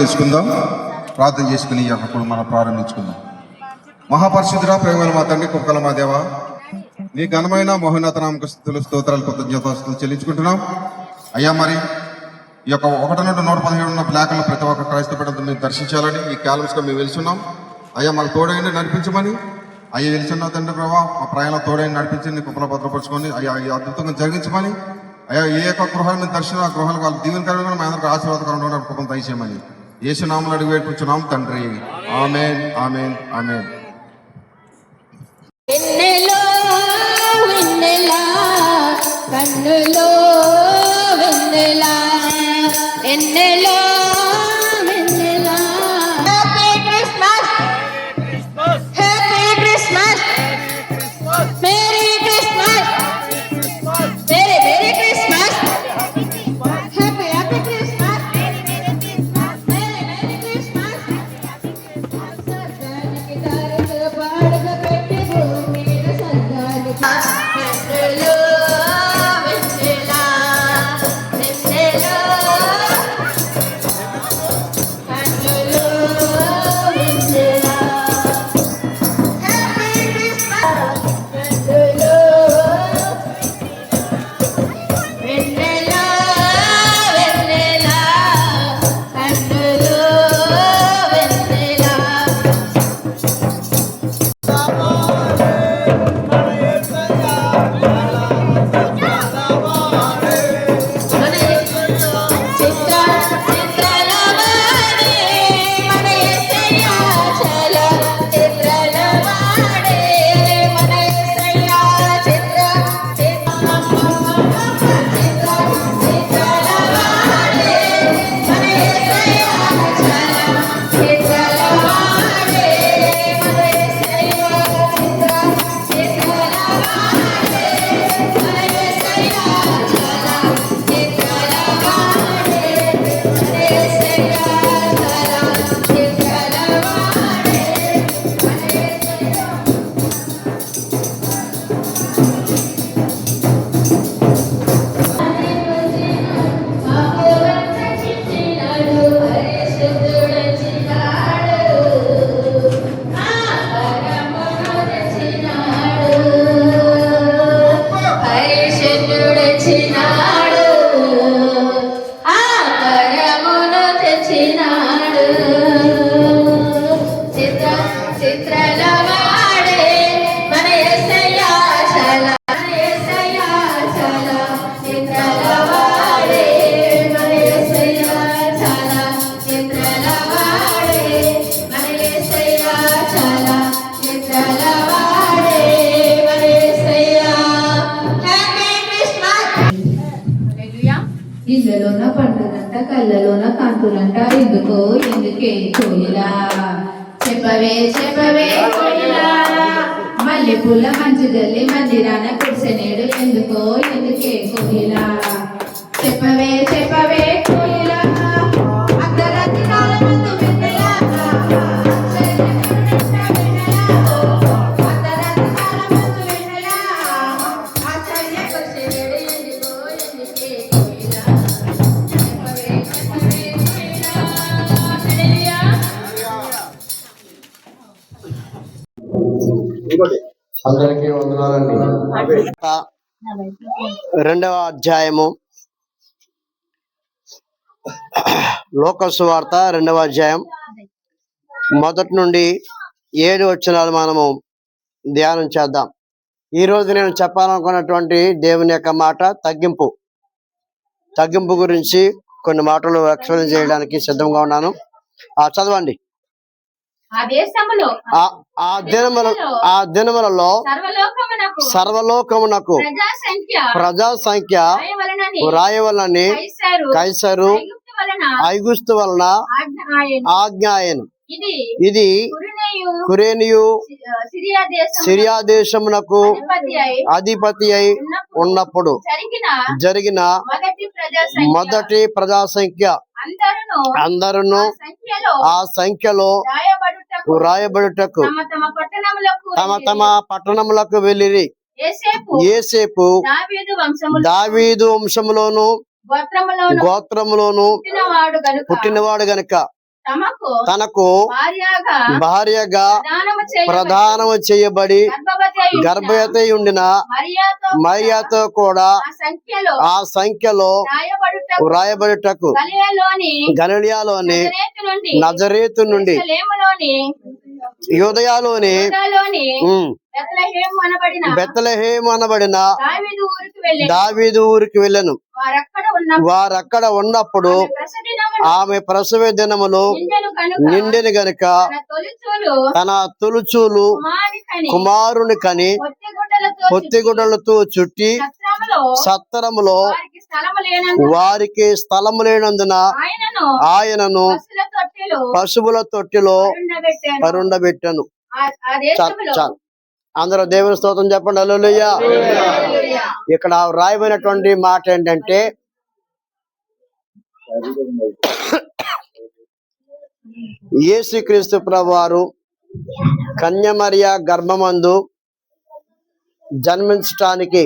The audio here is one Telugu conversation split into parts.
చేసుకుందాం. ప్రార్థన చేసుకుని ఈ యొక్క మనం ప్రారంభించుకుందాం. మహాపరిశుద్ధుడా, ప్రేమల మా తండ్రి, కుక్కల మా దేవ, నీ ఘనమైన మహోన్నత నామక స్తుతులు, స్తోత్రాలు, కృతజ్ఞతాస్తుతులు చెల్లించుకుంటున్నాం. అయ్యా, మరి ఈ యొక్క 1 నుండి 117 ఉన్న బ్లాక్లో ప్రతి ఒక్క క్రైస్తవ బిడ్డను మేము దర్శించాలని ఈ క్యాలమ్స్గా మేము వెళ్తున్నాం. అయ్యా, మాకు తోడైండి, నడిపించమని. అయ్యా, వెళ్తున్న తండ్రి ప్రభావ, మా ప్రయాణం తోడైండి, నడిపించండి, కుప్పల భద్రపరచుకొని అయ్యా ఈ అద్భుతంగా జరిగించమని. అయ్యా, ఏ యొక్క గృహాలు మేము దర్శనం, ఆ గృహాలు వాళ్ళ దీవెనకరంగా మా అందరికీ ఆశీర్వాదకరంగా కృపను దయచేయమని యేసు నామములో అడిగి వేడుకుంటున్నాం తండ్రి. ఆమేన్, ఆమేన్, ఆమేన్. కన్నులో వెన్నెలా ఎన్నెలా వెన్నెలా. Happy Christmas, happy Christmas, merry Christmas, merry merry Christmas, happy happy Christmas, merry merry Christmas. సర్గానికి తారక పాడగ పెట్టి భూమి మీద సర్గానికి కన్నులో ఇళ్ళలోన పండుగంట, కళ్ళలోన కాంతులంట, ఎందుకో ఎందుకే కోయిలా, చెప్పవే చెప్పవే కోయిలా, మల్లెపూల మంచు జల్లి మందిరాన కుడిసెనేడు, ఎందుకో ఎందుకే కోయిలా, చెప్పవే చెప్పవే కోయిలా, అర్ధరాత్రి కాల ముందు వెన్నెలా, అందరికీ వందనాలండి. 2వ అధ్యాయము, లోకసు వార్త 2వ అధ్యాయం 1 నుండి 7 వచనాలు మనము ధ్యానం చేద్దాం. ఈ రోజు నేను చెప్పాలనుకున్నటువంటి దేవుని యొక్క మాట తగ్గింపు గురించి కొన్ని మాటలు ఎక్స్ప్లెయిన్ చేయడానికి సిద్ధంగా ఉన్నాను. చదవండి. ఆ దినములలో సర్వలోకమునకు ప్రజా సంఖ్య వ్రాయవలనని కైసరు ఐగుస్తు వలన ఆజ్ఞాయను. ఇది కురేనియు సిరియా దేశమునకు అధిపతి అయి ఉన్నప్పుడు జరిగిన మొదటి ప్రజా సంఖ్య. అందరూ ఆ సంఖ్యలో వ్రాయబడుటకు తమ తమ పట్టణములకు వెళ్ళిరి. యేసేపు దావీదు వంశములోను గోత్రములోను పుట్టినవాడు గనుక తనకు భార్యగా భార్యగా ప్రదానము ప్రదానము చేయబడి గర్భవతి గర్భవతి ఉండిన మరియాతో కూడా ఆ సంఖ్యలో వ్రాయబడుటకు గలిలయలోని నజరేతు నుండి యూదయలోని బెత్లెహేము అనబడిన దావీదు ఊరికి వెళ్ళెను. వారక్కడ ఉన్నప్పుడు ఆమె ప్రసవ దినములు నిండెను గనుక తన తొలుచూలు కుమారుని కని పొత్తిగుడ్డలతో చుట్టి సత్తరములో వారికి స్థలము లేనందున ఆయనను పశువుల తొట్టిలో పరుండబెట్టెను. చాలు. అందరూ దేవుని స్తోత్రం చెప్పండి. హల్లెలూయా. ఇక్కడ రాయబడినటువంటి మాట ఏంటంటే యేసుక్రీస్తు ప్రభువారు కన్యమరియ గర్భమందు జన్మించటానికి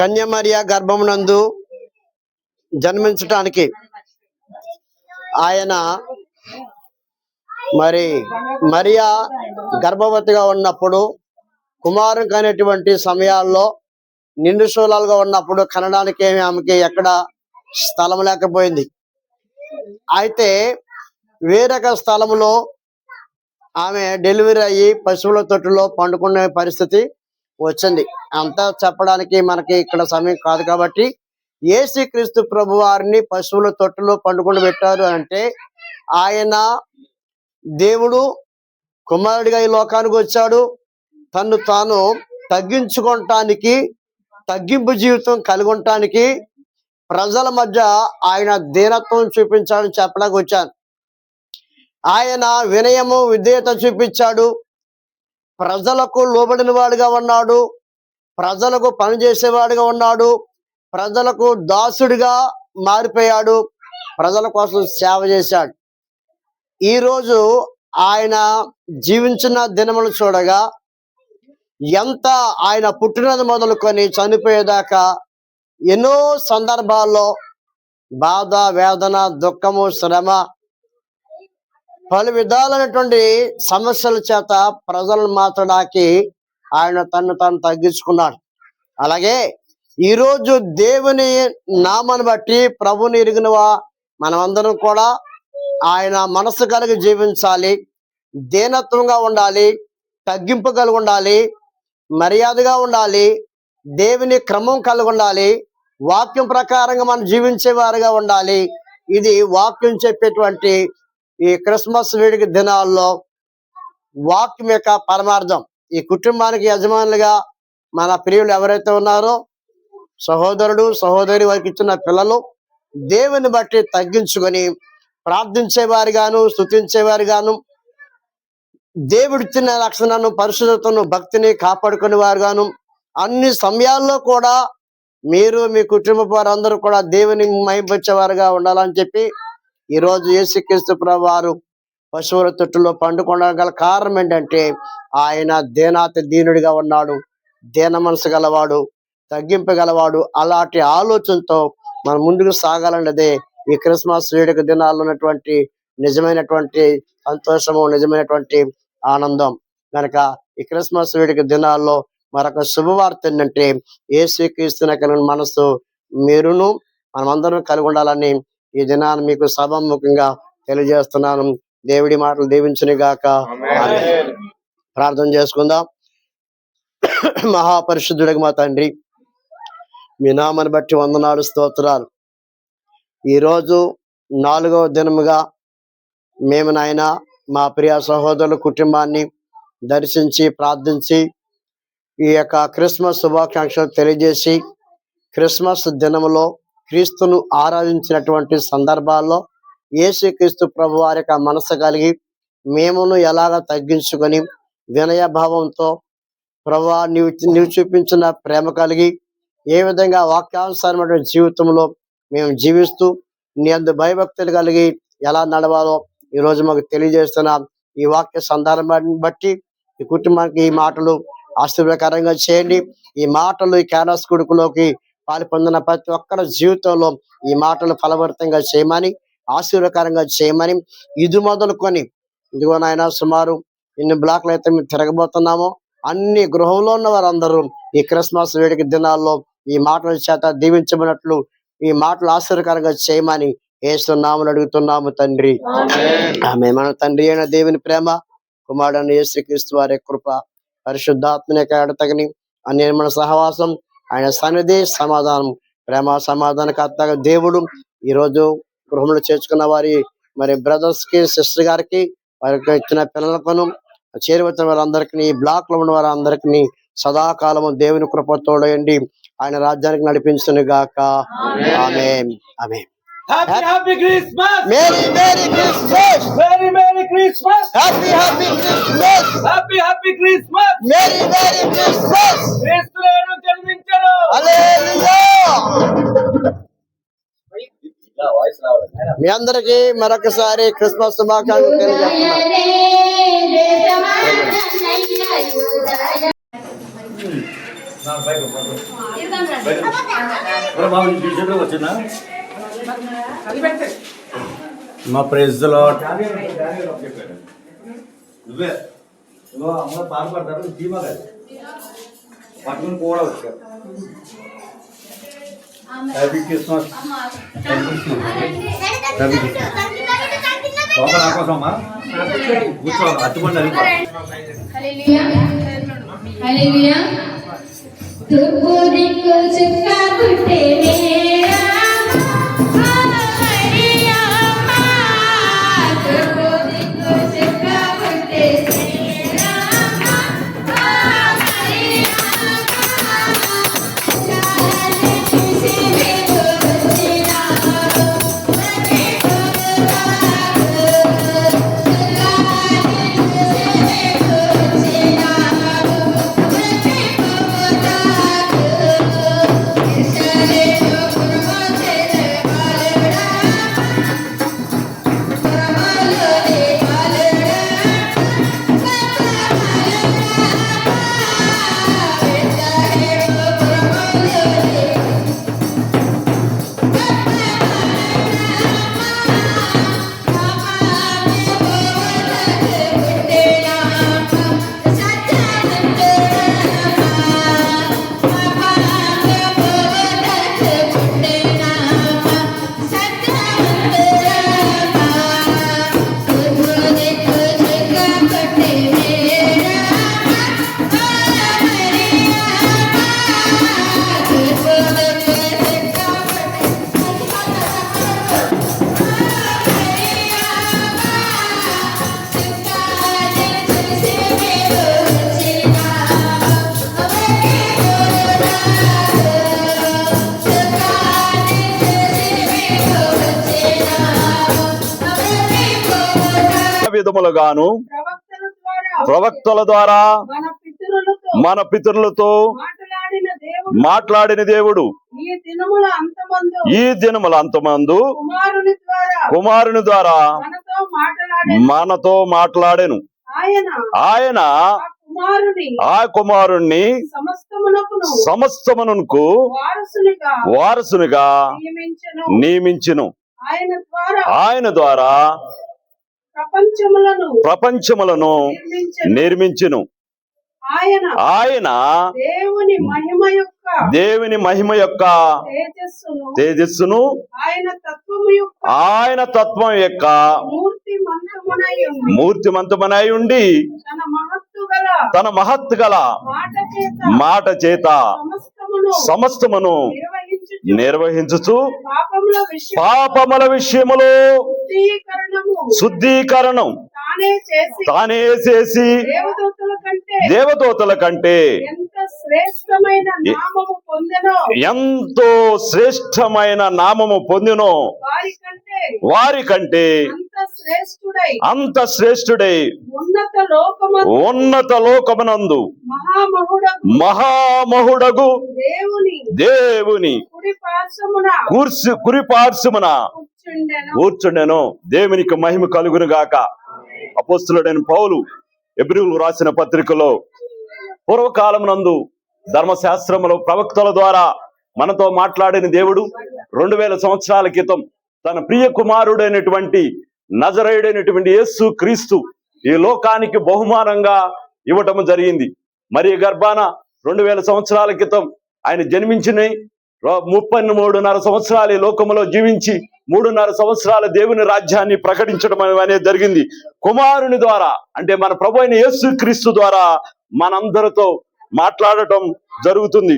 కన్యమరియ గర్భమునందు జన్మించటానికి ఆయన మరి మరియా గర్భవతిగా ఉన్నప్పుడు కుమారుని కనేటువంటి సమయాల్లో నిండు శూలాలుగా ఉన్నప్పుడు కనడానికి ఏమి ఆమెకి ఎక్కడ స్థలం లేకపోయింది. అయితే వేరొక స్థలంలో ఆమె డెలివరీ అయ్యి పశువుల తొట్టులో పండుకునే పరిస్థితి వచ్చింది. అంతా చెప్పడానికి మనకి ఇక్కడ సమయం కాదు కాబట్టి యేసుక్రీస్తు ప్రభు వారిని పశువుల తొట్టులో పండుకొని పెట్టారు అంటే ఆయన దేవుడు కుమారుడిగా ఈ లోకానికి వచ్చాడు. తను తాను తగ్గించుకోవటానికి, తగ్గింపు జీవితం కలిగి ఉండటానికి ప్రజల మధ్య ఆయన దీనత్వం చూపించాడని చెప్పడానికి వచ్చాను. ఆయన వినయము విధేయత చూపించాడు. ప్రజలకు లోబడిన వాడుగా ఉన్నాడు. ప్రజలకు పనిచేసేవాడుగా ఉన్నాడు. ప్రజలకు దాసుడిగా మారిపోయాడు. ప్రజల కోసం సేవ చేశాడు. ఈరోజు ఆయన జీవించిన దినములు చూడగా ఎంత ఆయన పుట్టినది మొదలుకొని చనిపోయేదాకా ఎన్నో సందర్భాల్లో బాధ, వేదన, దుఃఖము, శ్రమ, పలు విధాలైనటువంటి సమస్యల చేత ప్రజలను మార్చడానికి ఆయన తను తాను తగ్గించుకున్నాడు. అలాగే ఈరోజు దేవుని నామాన్ని బట్టి ప్రభుని ఎరిగినవా మనమందరం కూడా ఆయన మనసు కలిగి జీవించాలి, దీనత్వంగా ఉండాలి, తగ్గింపు కలిగి ఉండాలి, మర్యాదగా ఉండాలి, దేవుని క్రమం కలిగి ఉండాలి, వాక్యం ప్రకారంగా మనం జీవించే వారుగా ఉండాలి. ఇది వాక్యం చెప్పేటువంటి ఈ క్రిస్మస్ వేడుక దినాల్లో వాక్యం యొక్క పరమార్థం. ఈ కుటుంబానికి యజమానులుగా మన ప్రియులు ఎవరైతే ఉన్నారో సహోదరుడు సహోదరి వారికి ఇచ్చిన పిల్లలు దేవుని బట్టి తగ్గించుకొని ప్రార్థించేవారిగాను, స్తుతించేవారిగాను, దేవుడిచ్చిన లక్షణాలను, పరిశుద్ధతను, భక్తిని కాపాడుకునే వారుగాను అన్ని సమయాల్లో కూడా మీరు మీ కుటుంబ వారందరూ కూడా దేవుని మహిమపరిచేవారుగా ఉండాలని చెప్పి ఈరోజు యేసుక్రీస్తు ప్రభువు వారు పశువుల తొట్టులో పండుకోవడం కారణం ఏంటంటే ఆయన దీనాతి దీనుడిగా ఉన్నాడు, దీన మనసు గలవాడు, తగ్గింపగలవాడు. అలాంటి ఆలోచనతో మనం ముందుకు సాగాలన్నదే ఈ క్రిస్మస్ వేడుక దినాల్లో ఉన్నటువంటి నిజమైనటువంటి సంతోషము, నిజమైనటువంటి ఆనందం. కనుక ఈ క్రిస్మస్ వేడుక దినాల్లో మరొక శుభవార్త ఏంటంటే యేసుక్రీస్తుని కలిగిన మనసు మీరును మనమందరం కలిగి ఉండాలని ఈ దినాన్ని మీకు సభాముఖంగా తెలియజేస్తున్నాను. దేవుడి మాటలు దీవించును గాక. ప్రార్థన చేసుకుందాం. మహాపరిశుద్ధుడికి మా తండ్రి, మీ నామాన్ని బట్టి వందనాలు, స్తోత్రాలు. ఈరోజు 4వ దినముగా మేము నాయన మా ప్రియ సహోదరుల కుటుంబాన్ని దర్శించి ప్రార్థించి ఈ యొక్క క్రిస్మస్ శుభాకాంక్షలు తెలియజేసి క్రిస్మస్ దినములో క్రీస్తును ఆరాధించినటువంటి సందర్భాల్లో యేసుక్రీస్తు ప్రభు వారి యొక్క మనసు కలిగి మేమును ఎలాగ తగ్గించుకొని వినయభావంతో ప్రభువా నీవు చూపించిన ప్రేమ కలిగి ఏ విధంగా వాక్యానుసారమైన జీవితంలో మేము జీవిస్తూ నీ అందు భయభక్తులు కలిగి ఎలా నడవాలో ఈరోజు మాకు తెలియజేస్తున్నాం. ఈ వాక్య సందర్భాన్ని బట్టి ఈ కుటుంబానికి ఈ మాటలు ఆశీర్వాదకరంగా చేయండి. ఈ మాటలు ఈ క్యానస్ కొడుకులోకి పాలు పొందిన ప్రతి ఒక్కరి జీవితంలో ఈ మాటలు ఫలభరితంగా చేయమని, ఆశీర్వకరంగా చేయమని, ఇది మొదలుకొని ఇదిగో నాయన సుమారు ఎన్ని బ్లాక్లు అయితే మేము తిరగబోతున్నామో అన్ని గృహంలో ఉన్న వారందరూ ఈ క్రిస్మస్ వేడుక దినాల్లో ఈ మాటల చేత దీవించబడినట్లు ఈ మాటలు ఆశీర్వకరంగా చేయమని యేసు నామములో అడుగుతున్నాము తండ్రి. ఆమె మన తండ్రి అయిన దేవుని ప్రేమ, కుమారుడైన యేసుక్రీస్తు వారి కృప, పరిశుద్ధాత్మని యొక్క ఎడతగని అన్యమైన సహవాసం, ఆయన సన్నిధి, సమాధానం, ప్రేమ సమాధానకర్తగా దేవుడు ఈరోజు గృహంలో చేర్చుకున్న వారి మరి బ్రదర్స్ కి, సిస్టర్ గారికి, వారికి ఇచ్చిన పిల్లలకును, చేరువచ్చిన వారందరికీ, ఈ బ్లాక్ లో ఉన్న వారందరికీ సదాకాలము దేవుని కృప తోడయండి, ఆయన రాజ్యానికి నడిపించును గాక. ఆమేన్. ఆమేన్. Happy Christmas! Merry Christmas! Merry Christmas! Happy Christmas! Happy Christmas! Merry Christmas! క్రీస్తును జన్మించను. హల్లెలూయా! మీ అందరికీ మరొకసారి క్రిస్మస్ శుభాకాంక్షలు తెలియజేస్తున్నాను. మా praise the Lord. Happy Christmas. కూర్చోవాలి అట్టుబండి అది హల్లెలూయా. తూర్పు దిక్కు చుక్క పుట్టే వేళ, ఆ మరియమ్మ. తూర్పు దిక్కు చుక్క పుట్టే వేళ, ఆ మరియమ్మ. గాలి చూసి మేము వచ్చినాము, ప్రతి పువ్వులాగు. గాలి చూసి మేము వచ్చినాము, ప్రతి పువ్వులాగు. యెరూషలేము పురముచేరే బాలుడా, పురములోని బాలుడా, యెరూషలేము పురములోని విధములుగాను ప్రవక్తల ద్వారా మన పితరులతో మాట్లాడిన దేవుడు ఈ దినముల అంతమందు కుమారుని ద్వారా మనతో మాట్లాడెను. ఆయన ఆ కుమారుణ్ణి సమస్తమునకు వారసునిగా నియమించెను. ఆయన ద్వారా ప్రపంచములను నిర్మించెను. ఆయన దేవుని మహిమ యొక్క తేజస్సును ఆయన తత్వం యొక్క మూర్తిమంతమునై ఉండి తన మహత్తు గల మాట చేత సమస్తమును నిర్వహించుచు పాపముల విషయములో శుద్ధీకరణం తానే చేసి దేవదూతల కంటే ఎంతో శ్రేష్టమైన నామము పొందెనో వారి కంటే అంత శ్రేష్ఠుడై ఉన్నత లోకమునందు మహామహుడగు దేవుని కురిపార్శ్వమున కూర్చుండెను. దేవునికి మహిమ కలుగును గాక. అపోస్తలుడైన పౌలు హెబ్రీయులకు రాసిన పత్రికలో పూర్వకాలమునందు ధర్మశాస్త్రములో ప్రవక్తల ద్వారా మనతో మాట్లాడిన దేవుడు 2000 సంవత్సరాల క్రితం తన ప్రియ కుమారుడైనటువంటి నజరేయుడైనటువంటి యేసు క్రీస్తు ఈ లోకానికి బహుమానంగా ఇవ్వటం జరిగింది. మరి గర్భాన 2000 సంవత్సరాల క్రితం ఆయన జన్మించిన 33.5 సంవత్సరాలు ఈ లోకంలో జీవించి 3.5 సంవత్సరాల దేవుని రాజ్యాన్ని ప్రకటించడం అనేది జరిగింది. కుమారుని ద్వారా, అంటే మన ప్రభు అయిన యేసు క్రీస్తు ద్వారా మనందరితో మాట్లాడటం జరుగుతుంది.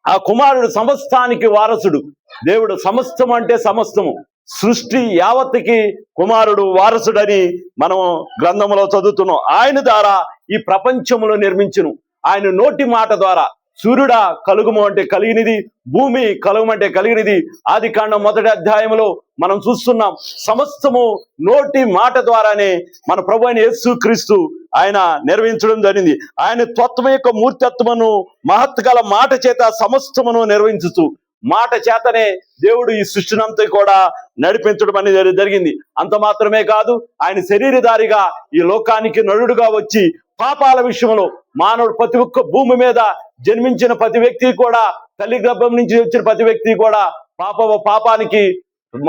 ఆ కుమారుడు సమస్తానికి వారసుడు. దేవుడు సమస్తం అంటే సమస్తము, సృష్టి యావత్తుకి కుమారుడు వారసుడని మనం గ్రంథంలో చదువుతున్నాం. ఆయన ద్వారా ఈ ప్రపంచములో నిర్మించును. ఆయన నోటి మాట ద్వారా సూర్యుడా కలుగుము అంటే కలిగినది, భూమి కలుగుమంటే కలిగినది. ఆదికాండం 1వ అధ్యాయంలో మనం చూస్తున్నాం. సమస్తము నోటి మాట ద్వారానే మన ప్రభు అయిన యేసు క్రీస్తు ఆయన నిర్వహించడం జరిగింది. ఆయన తత్వం యొక్క మూర్తిత్వమును మహత్ గల మాట చేత సమస్తమును నిర్వహించుతూ మాట చేతనే దేవుడు ఈ సృష్టినంతా కూడా నడిపించడం అనేది జరిగింది. అంత మాత్రమే కాదు, ఆయన శరీరధారిగా ఈ లోకానికి నరుడుగా వచ్చి పాపాల విషయంలో మానవుడు ప్రతి ఒక్క భూమి మీద జన్మించిన ప్రతి వ్యక్తి కూడా, తల్లి గర్భం నుంచి వచ్చిన ప్రతి వ్యక్తి కూడా పాపానికి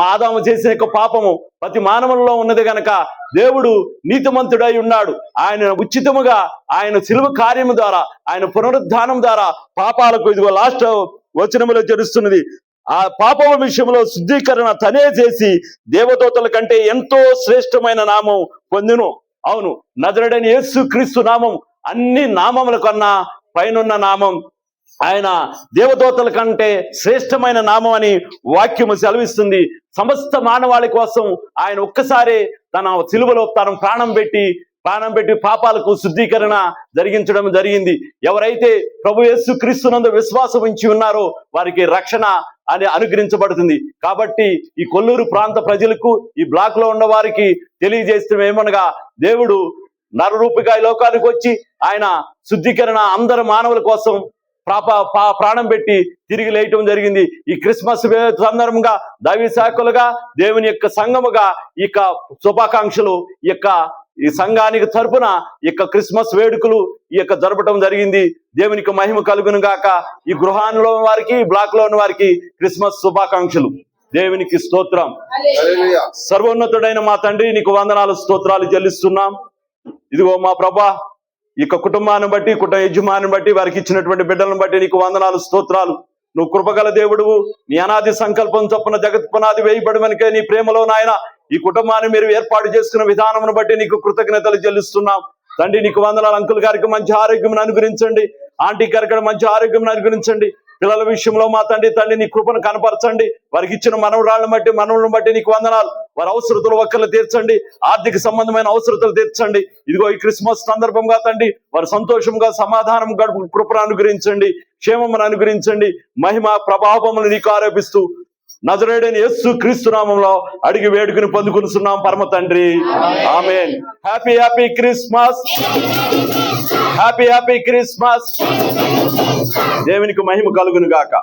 ఆదాము చేసిన యొక్క పాపము ప్రతి మానవుల్లో ఉన్నది గనక దేవుడు నీతిమంతుడై ఉన్నాడు. ఆయన ఉచితముగా ఆయన శిలువ కార్యము ద్వారా, ఆయన పునరుద్ధానం ద్వారా పాపాలకు, ఇదిగో లాస్ట్ వచనములో తెలుస్తున్నది, ఆ పాపం విషయంలో శుద్ధీకరణ తనే చేసి దేవదూతల కంటే ఎంతో శ్రేష్టమైన నామం పొందును. అవును, నజరేయుడైన యేసు క్రీస్తు నామం అన్ని నామముల కన్నా పైనున్న నామం. ఆయన దేవదూతల కంటే శ్రేష్టమైన నామం అని వాక్యము సెలవిస్తుంది. సమస్త మానవాళి కోసం ఆయన ఒక్కసారి తన సిలువలో తన ప్రాణం పెట్టి పాపాలకు శుద్ధీకరణ జరిగించడం జరిగింది. ఎవరైతే ప్రభు యేసు క్రీస్తునందు విశ్వాసం ఉంచి ఉన్నారో వారికి రక్షణ అని అనుగ్రహించబడుతుంది. కాబట్టి ఈ కొల్లూరు ప్రాంత ప్రజలకు, ఈ బ్లాక్ లో ఉన్న వారికి తెలియజేస్తున్న ఏమనగా, దేవుడు నరరూపిగా ఈ లోకానికి వచ్చి ఆయన శుద్ధీకరణ అందరు మానవుల కోసం ప్రాణం పెట్టి తిరిగి లేయటం జరిగింది. ఈ క్రిస్మస్ సందర్భంగా దైవ శాఖలుగా, దేవుని యొక్క సంఘముగా ఈ యొక్క శుభాకాంక్షలు ఈ సంఘానికి తరపున ఈ యొక్క క్రిస్మస్ వేడుకలు ఈ యొక్క జరపడం జరిగింది. దేవునికి మహిమ కలుగును గాక. ఈ గృహాల్లో వారికి, బ్లాక్ లో ఉన్న వారికి క్రిస్మస్ శుభాకాంక్షలు. దేవునికి స్తోత్రం. సర్వోన్నతుడైన మా తండ్రి, నీకు వందనాలు, స్తోత్రాలు చెల్లిస్తున్నాం. ఇదిగో మా ప్రభా, ఈ యొక్క కుటుంబాన్ని బట్టి, కుటుంబ యజమాని బట్టి, వారికి ఇచ్చినటువంటి బిడ్డలను బట్టి నీకు వందనాలు, స్తోత్రాలు. నువ్వు కృపగల దేవుడువు. నీ అనాది సంకల్పం చొప్పున జగత్ పునాది వేయబడమనికే నీ ప్రేమలో నాయన ఈ కుటుంబాన్ని మీరు ఏర్పాటు చేసుకున్న విధానమును బట్టి నీకు కృతజ్ఞతలు చెల్లిస్తున్నాం. తండ్రి నీకు వందనాలు. అంకుల్ గారికి మంచి ఆరోగ్యం అనుగ్రహించండి. ఆంటీ గారికి మంచి ఆరోగ్యం అనుగ్రహించండి. పిల్లల విషయంలో మా తండ్రి నీ కృపను కనపరచండి. వారికి ఇచ్చిన మనవులను బట్టి నీకు వందనాలు. వారి అవసరతలు ఒక్కర్లు తీర్చండి. ఆర్థిక సంబంధమైన అవసరతలు తీర్చండి. ఇదిగో ఈ క్రిస్మస్ సందర్భంగా తండ్రి వారు సంతోషంగా, సమాధానం గడుపు కృపను అనుగ్రహించండి, క్షేమమును అనుగ్రహించండి. మహిమ ప్రభావములు నీకు ఆరోపిస్తూ నజరేయుడైన యేసు క్రీస్తు నామములో అడిగి వేడుకని పొందుకున్నాం పరమ తండ్రి. ఆమేన్. Happy happy Christmas. Happy happy Christmas. దేవునికి మహిమ కలుగును గాక.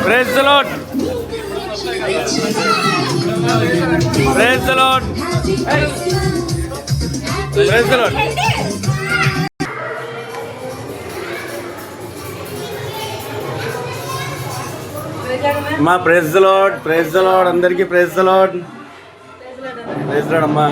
Praise the Lord. Praise the Lord. Praise the Lord. అమ్మా praise the Lord. Praise the Lord. అందరికీ praise the Lord. Praise the Lord అమ్మా.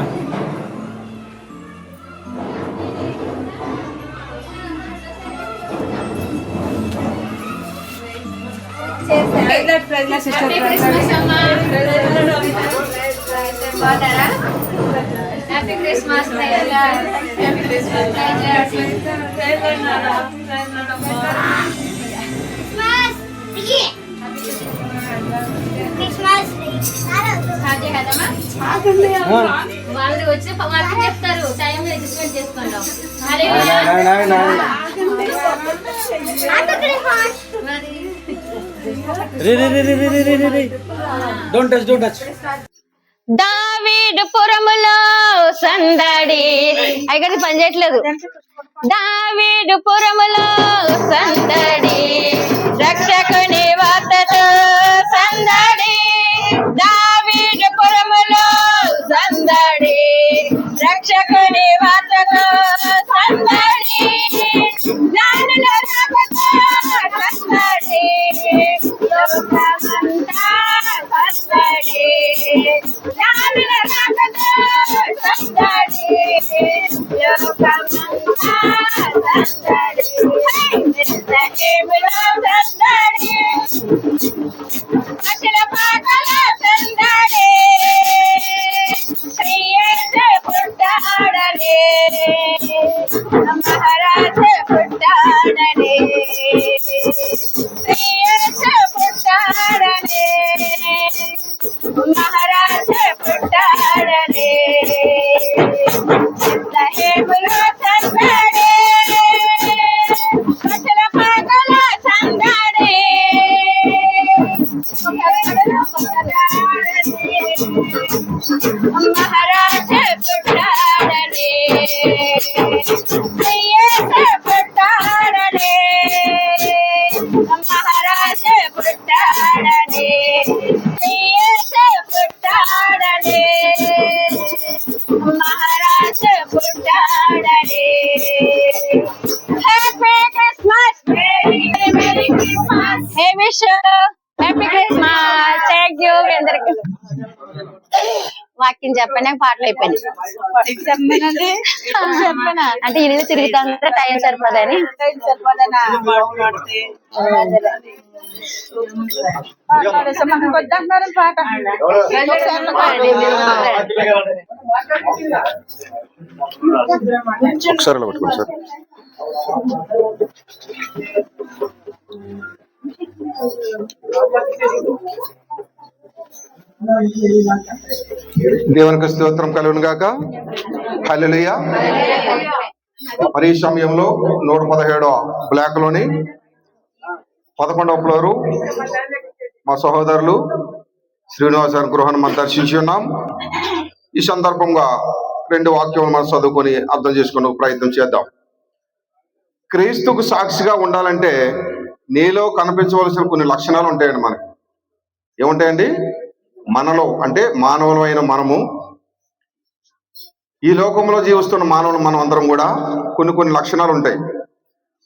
Happy Christmas. వాళ్ళు వచ్చి వాళ్ళు చెప్తారు టైం అడ్జస్ట్మెంట్ చేసుకుంటాం. Don't touch. దావీదు పురములో సందడి అయ్యగారి పని చేయట్లేదు. దావీదు పురములో సందడి రక్షకుని వార్తతో సందడి. దావీదు పురములో సందడి రక్షకుని వార్తతో సందడి. జ్ఞానుల రాకతో సందడి లోకమంతా సందడి. జ్ఞానుల రాకతో సందడి లోకమంతా సందడి. నిత్యములో సందడి అఖిల పాటల సందడి. శ్రీయేసు పుట్టాడనే మహారాజ పుట్టాడనే. శ్రీయేసు పుట్టాడనే మహారాజ పుట్టాడనే. నిత్యములో సందడి అఖిల పాటల సందడి. మహారాజ పుట్టాడనే శ్రీయేసు పుట్టాడనే మహారాజ పుట్టాడనే. శ్రీయేసు పుట్టాడనే మహారాజ పుట్టాడనే. Happy Christmas. Merry Christmas. Hey wish happy Christmas. Thank you అందరికి. వాక్యం చెప్పాను పాటలు అయిపోయినాయి. అంటే ఇల్లు తిరుగుతా ఉంటే టైం సరిపోదని. ఒకసారి ఇలా పట్టుకోండి సార్. దేవునికి స్తోత్రం కలుగును గాక. హల్లెలూయా. మరి ఈ సమయంలో 117వ బ్లాక్ లోని 11వ ఫ్లోరు మా సహోదరులు శ్రీనివాస గృహాన్ని మనం దర్శించి ఉన్నాం. ఈ సందర్భంగా 2 వాక్యాలు మనం చదువుకొని అర్థం చేసుకునే ప్రయత్నం చేద్దాం. క్రీస్తుకు సాక్షిగా ఉండాలంటే నీలో కనిపించవలసిన కొన్ని లక్షణాలు ఉంటాయండి. మనకి ఏముంటాయండి? మనలో అంటే మానవులమైన మనము, ఈ లోకంలో జీవిస్తున్న మానవులు మనం అందరం కూడా కొన్ని లక్షణాలు ఉంటాయి.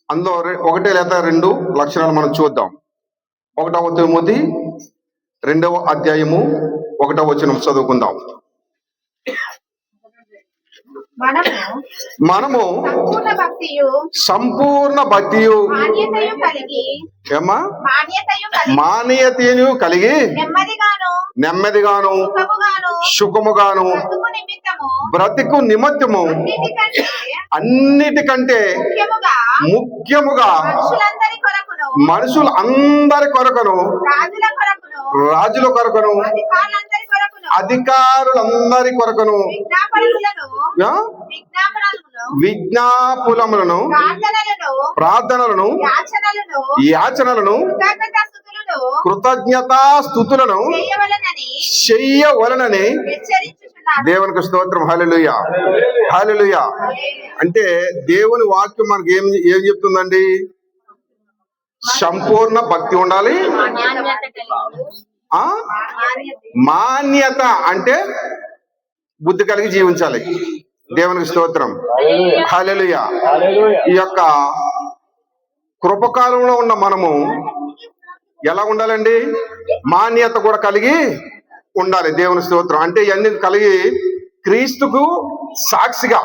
అందులో 1 లేదా 2 లక్షణాలు మనం చూద్దాం. 1వ తిమోతి 2వ అధ్యాయము 1వ వచనం చదువుకుందాం. మనము సంపూర్ణ భక్తియు ఏమా మాన్యతను కలిగి నెమ్మదిగాను సుఖముగాను బ్రతుకు నిమిత్తము అన్నిటికంటే ముఖ్యముగా మనుషులందరి కొరకును రాజుల కొరకును అధికారులందరి కొరకును విజ్ఞాపులములను ప్రార్థనలను యాచనలను కృతజ్ఞతా స్థుతులను చెయ్యవలనని దేవునికి స్తోత్రం. హల్లెలూయా. హల్లెలూయా. అంటే దేవుని వాక్యం మనకి ఏం చెప్తుందండి? సంపూర్ణ భక్తి ఉండాలి. ఆ మాన్యత అంటే బుద్ధి కలిగి జీవించాలి. దేవునికి స్తోత్రం. హల్లెలూయా. ఈ యొక్క కృపకాలంలో ఉన్న మనము ఎలా ఉండాలండి? మాన్యత కూడా కలిగి ఉండాలి. దేవుని స్తోత్రం. అంటే ఇవన్నీ కలిగి క్రీస్తుకు సాక్షిగా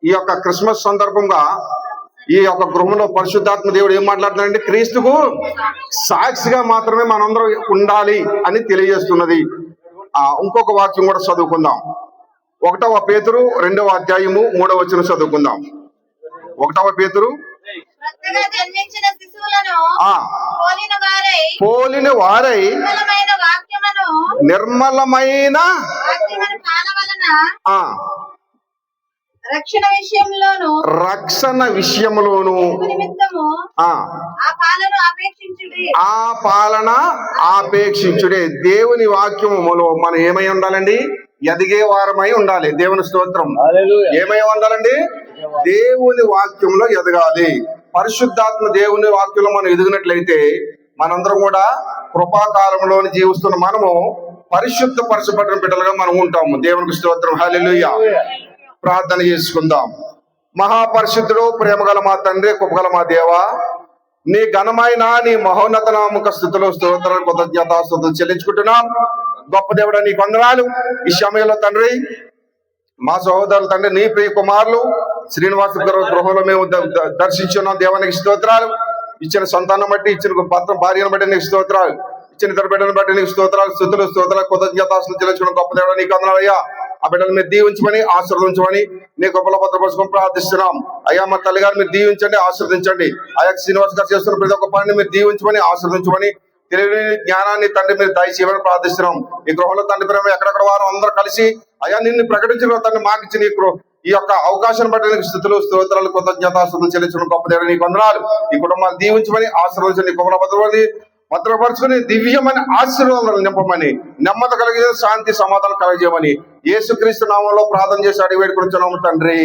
ఈ యొక్క క్రిస్మస్ సందర్భంగా ఈ యొక్క గృహంలో పరిశుద్ధాత్మ దేవుడు ఏం మాట్లాడుతున్నాడంటే క్రీస్తుకు సాక్షిగా మాత్రమే మనందరం ఉండాలి అని తెలియజేస్తున్నది. ఇంకొక వాక్యం కూడా చదువుకుందాం. 1వ పేతురు 2వ అధ్యాయము 3వ వచనం చదువుకుందాం. 1వ పేతురు పోలిన వారై నిర్మలమైన రక్షణ విషయంలోను ఆ పాలన ఆపేక్షించుడే. దేవుని వాక్యములో మనం ఏమై ఉండాలండి? ఎదిగే వారమై ఉండాలి. దేవుని స్తోత్రం. ఏమై ఉండాలండి? దేవుని వాక్యంలో ఎదగాలి. పరిశుద్ధాత్మ దేవుని వాక్యంలో మనం ఎదిగినట్లయితే మనందరం కూడా కృపాకాలంలోని జీవిస్తున్న మనము పరిశుద్ధ పరచబడిన బిడ్డలుగా మనం ఉంటాము. దేవునికి స్తోత్రం. హల్లెలూయా. ప్రార్థన చేసుకుందాం. మహాపరిశుద్ధుడు, ప్రేమగల మా తండ్రి, కృపగల మా దేవా, నీ ఘనమైన నీ మహోన్నత నామక స్థుతులు, స్తోత్రాలు, కృతజ్ఞతాస్తుతులు చెల్లించుకుంటున్నాం. గొప్ప దేవుడా నీకు వందనాలు. ఈ సమయంలో తండ్రి మా సహోదరులు తండ్రి నీ ప్రియ కుమారులు శ్రీనివాస గృహంలో మేము దర్శించున్నాం. దేవానికి స్తోత్రాలు. ఇచ్చిన సంతానం బట్టి, ఇచ్చిన భార్యను బట్టి నీకు స్తోత్రాలు, ఇచ్చిన ఇద్దరు బిడ్డను బట్టి నీకు స్తోత్రాలు, స్థుతులు, స్తోత్రాలు, కృతజ్ఞతాస్తుతులు చెల్లించుకున్న గొప్ప దేవుడా నీకు వందనాలు అయ్యా. ఆ బిడ్డలు మీరు దీవించమని ఆశీర్వదించమని నీ గొప్పల భద్రపరుచుకొని ప్రార్థిస్తున్నాం అయ్యా. మా తల్లి గారు మీరు దీవించండి, ఆశీర్వదించండి. అయ్యా శ్రీనివాస్ గారు చేస్తున్న ప్రతి ఒక్క పనిని మీరు దీవించమని ఆశీర్వదించమని, తెలివి జ్ఞానాన్ని తండ్రి మీరు దయచేయమని ప్రార్థిస్తున్నాం. ఈ గృహంలో తండ్రి ప్రేమ ఎక్కడెక్కడ వారు అందరూ కలిసి అయ్యా నిన్ను ప్రకటించిన తండ్రి మాకు ఇచ్చిన ఈ యొక్క అవకాశాన్ని బట్టి నీకు స్థుతులు, స్తోత్రాలు, కృతజ్ఞతాస్తుతులు చెల్లించడం గొప్ప దేవుడు నీకు వందనాలు. ఈ కుటుంబాలు దీవించమని ఆశీర్వదించండి. నీ భద్రపరుచుకుని దివ్యమైన ఆశీర్వాదాలు నింపమని, నెమ్మది కలిగే శాంతి సమాధానం కలగజేయమని యేసుక్రీస్తు నామంలో ప్రార్థన చేసి అడిగి వేడుకొనుచున్నాము తండ్రి.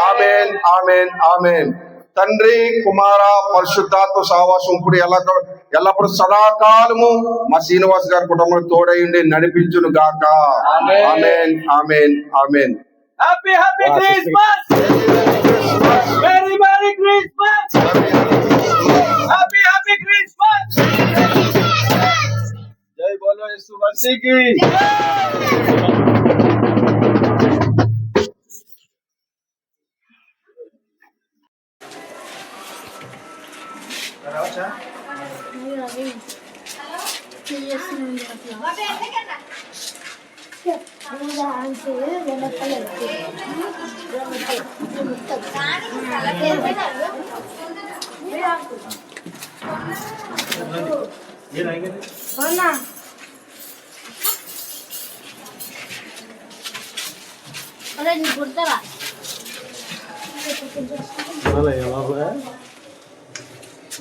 ఆమేన్, ఆమేన్, ఆమేన్. తండ్రి, కుమార, పరిశుద్ధాత్మ సహవాసం ఇప్పుడు ఎల్లప్పుడు సదాకాలము మా శ్రీనివాస్ గారి కుటుంబం తోడైండి నడిపించును గాక. ఆమేన్, ఆమేన్, ఆమేన్. Happy happy Christmas. Very very Christmas. Happy happy Christmas. జై బోలో యేసు మసీహ్ కి.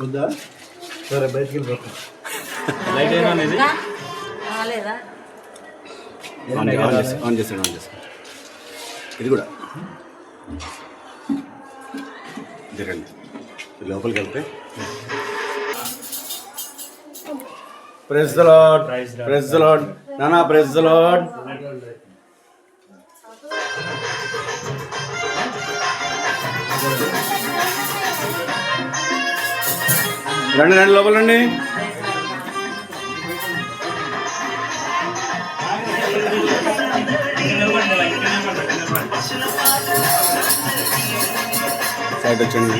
వద్దా? సరే బయటికి వెళ్ళిపోతాం. లైట్ ఏనా అనేది ఆన్ చేసాను. ఇది కూడా దిగండి లోపలికి వెళ్తే. Praise the Lord, praise the Lord నానా, ప్రైజ్ ది లార్డ్. రండి రండి లోపల రండి. సైడ్ వచ్చండి.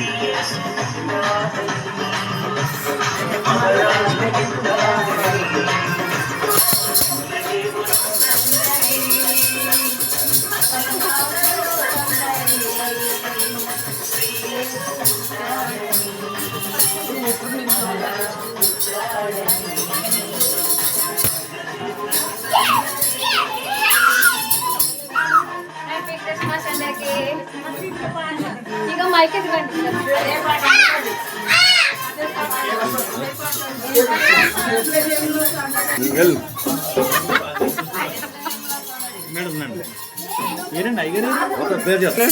ఇక మైక్ ఇవ్వండి. మేడం మీరండి అయ్యారు ఒక పేరు చెప్తా.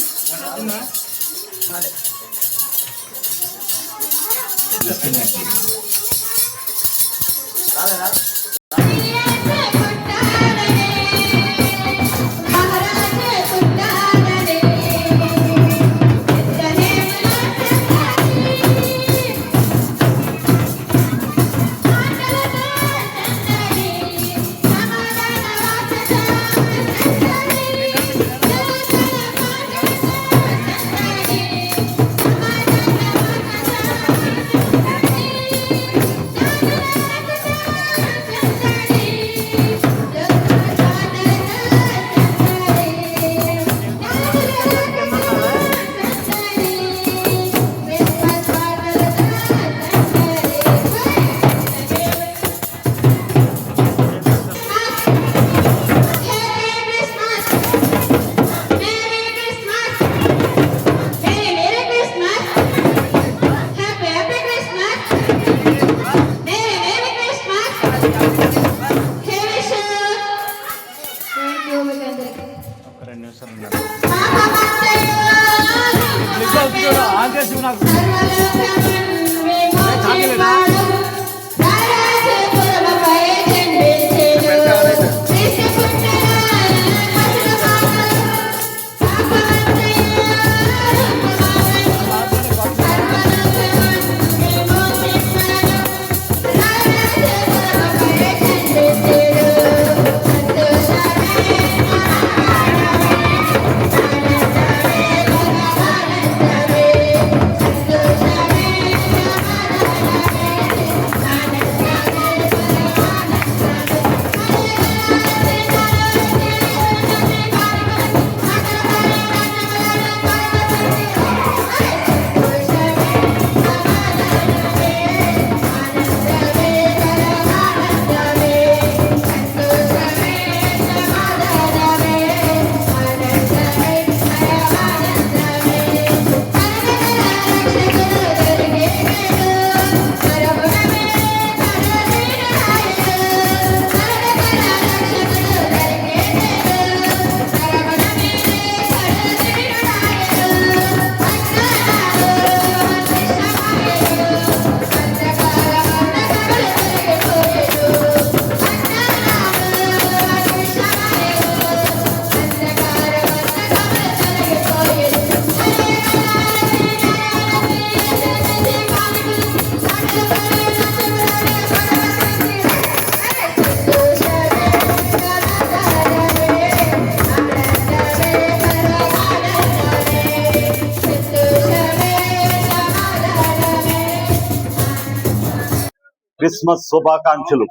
క్రిస్మస్ శుభాకాంక్షలు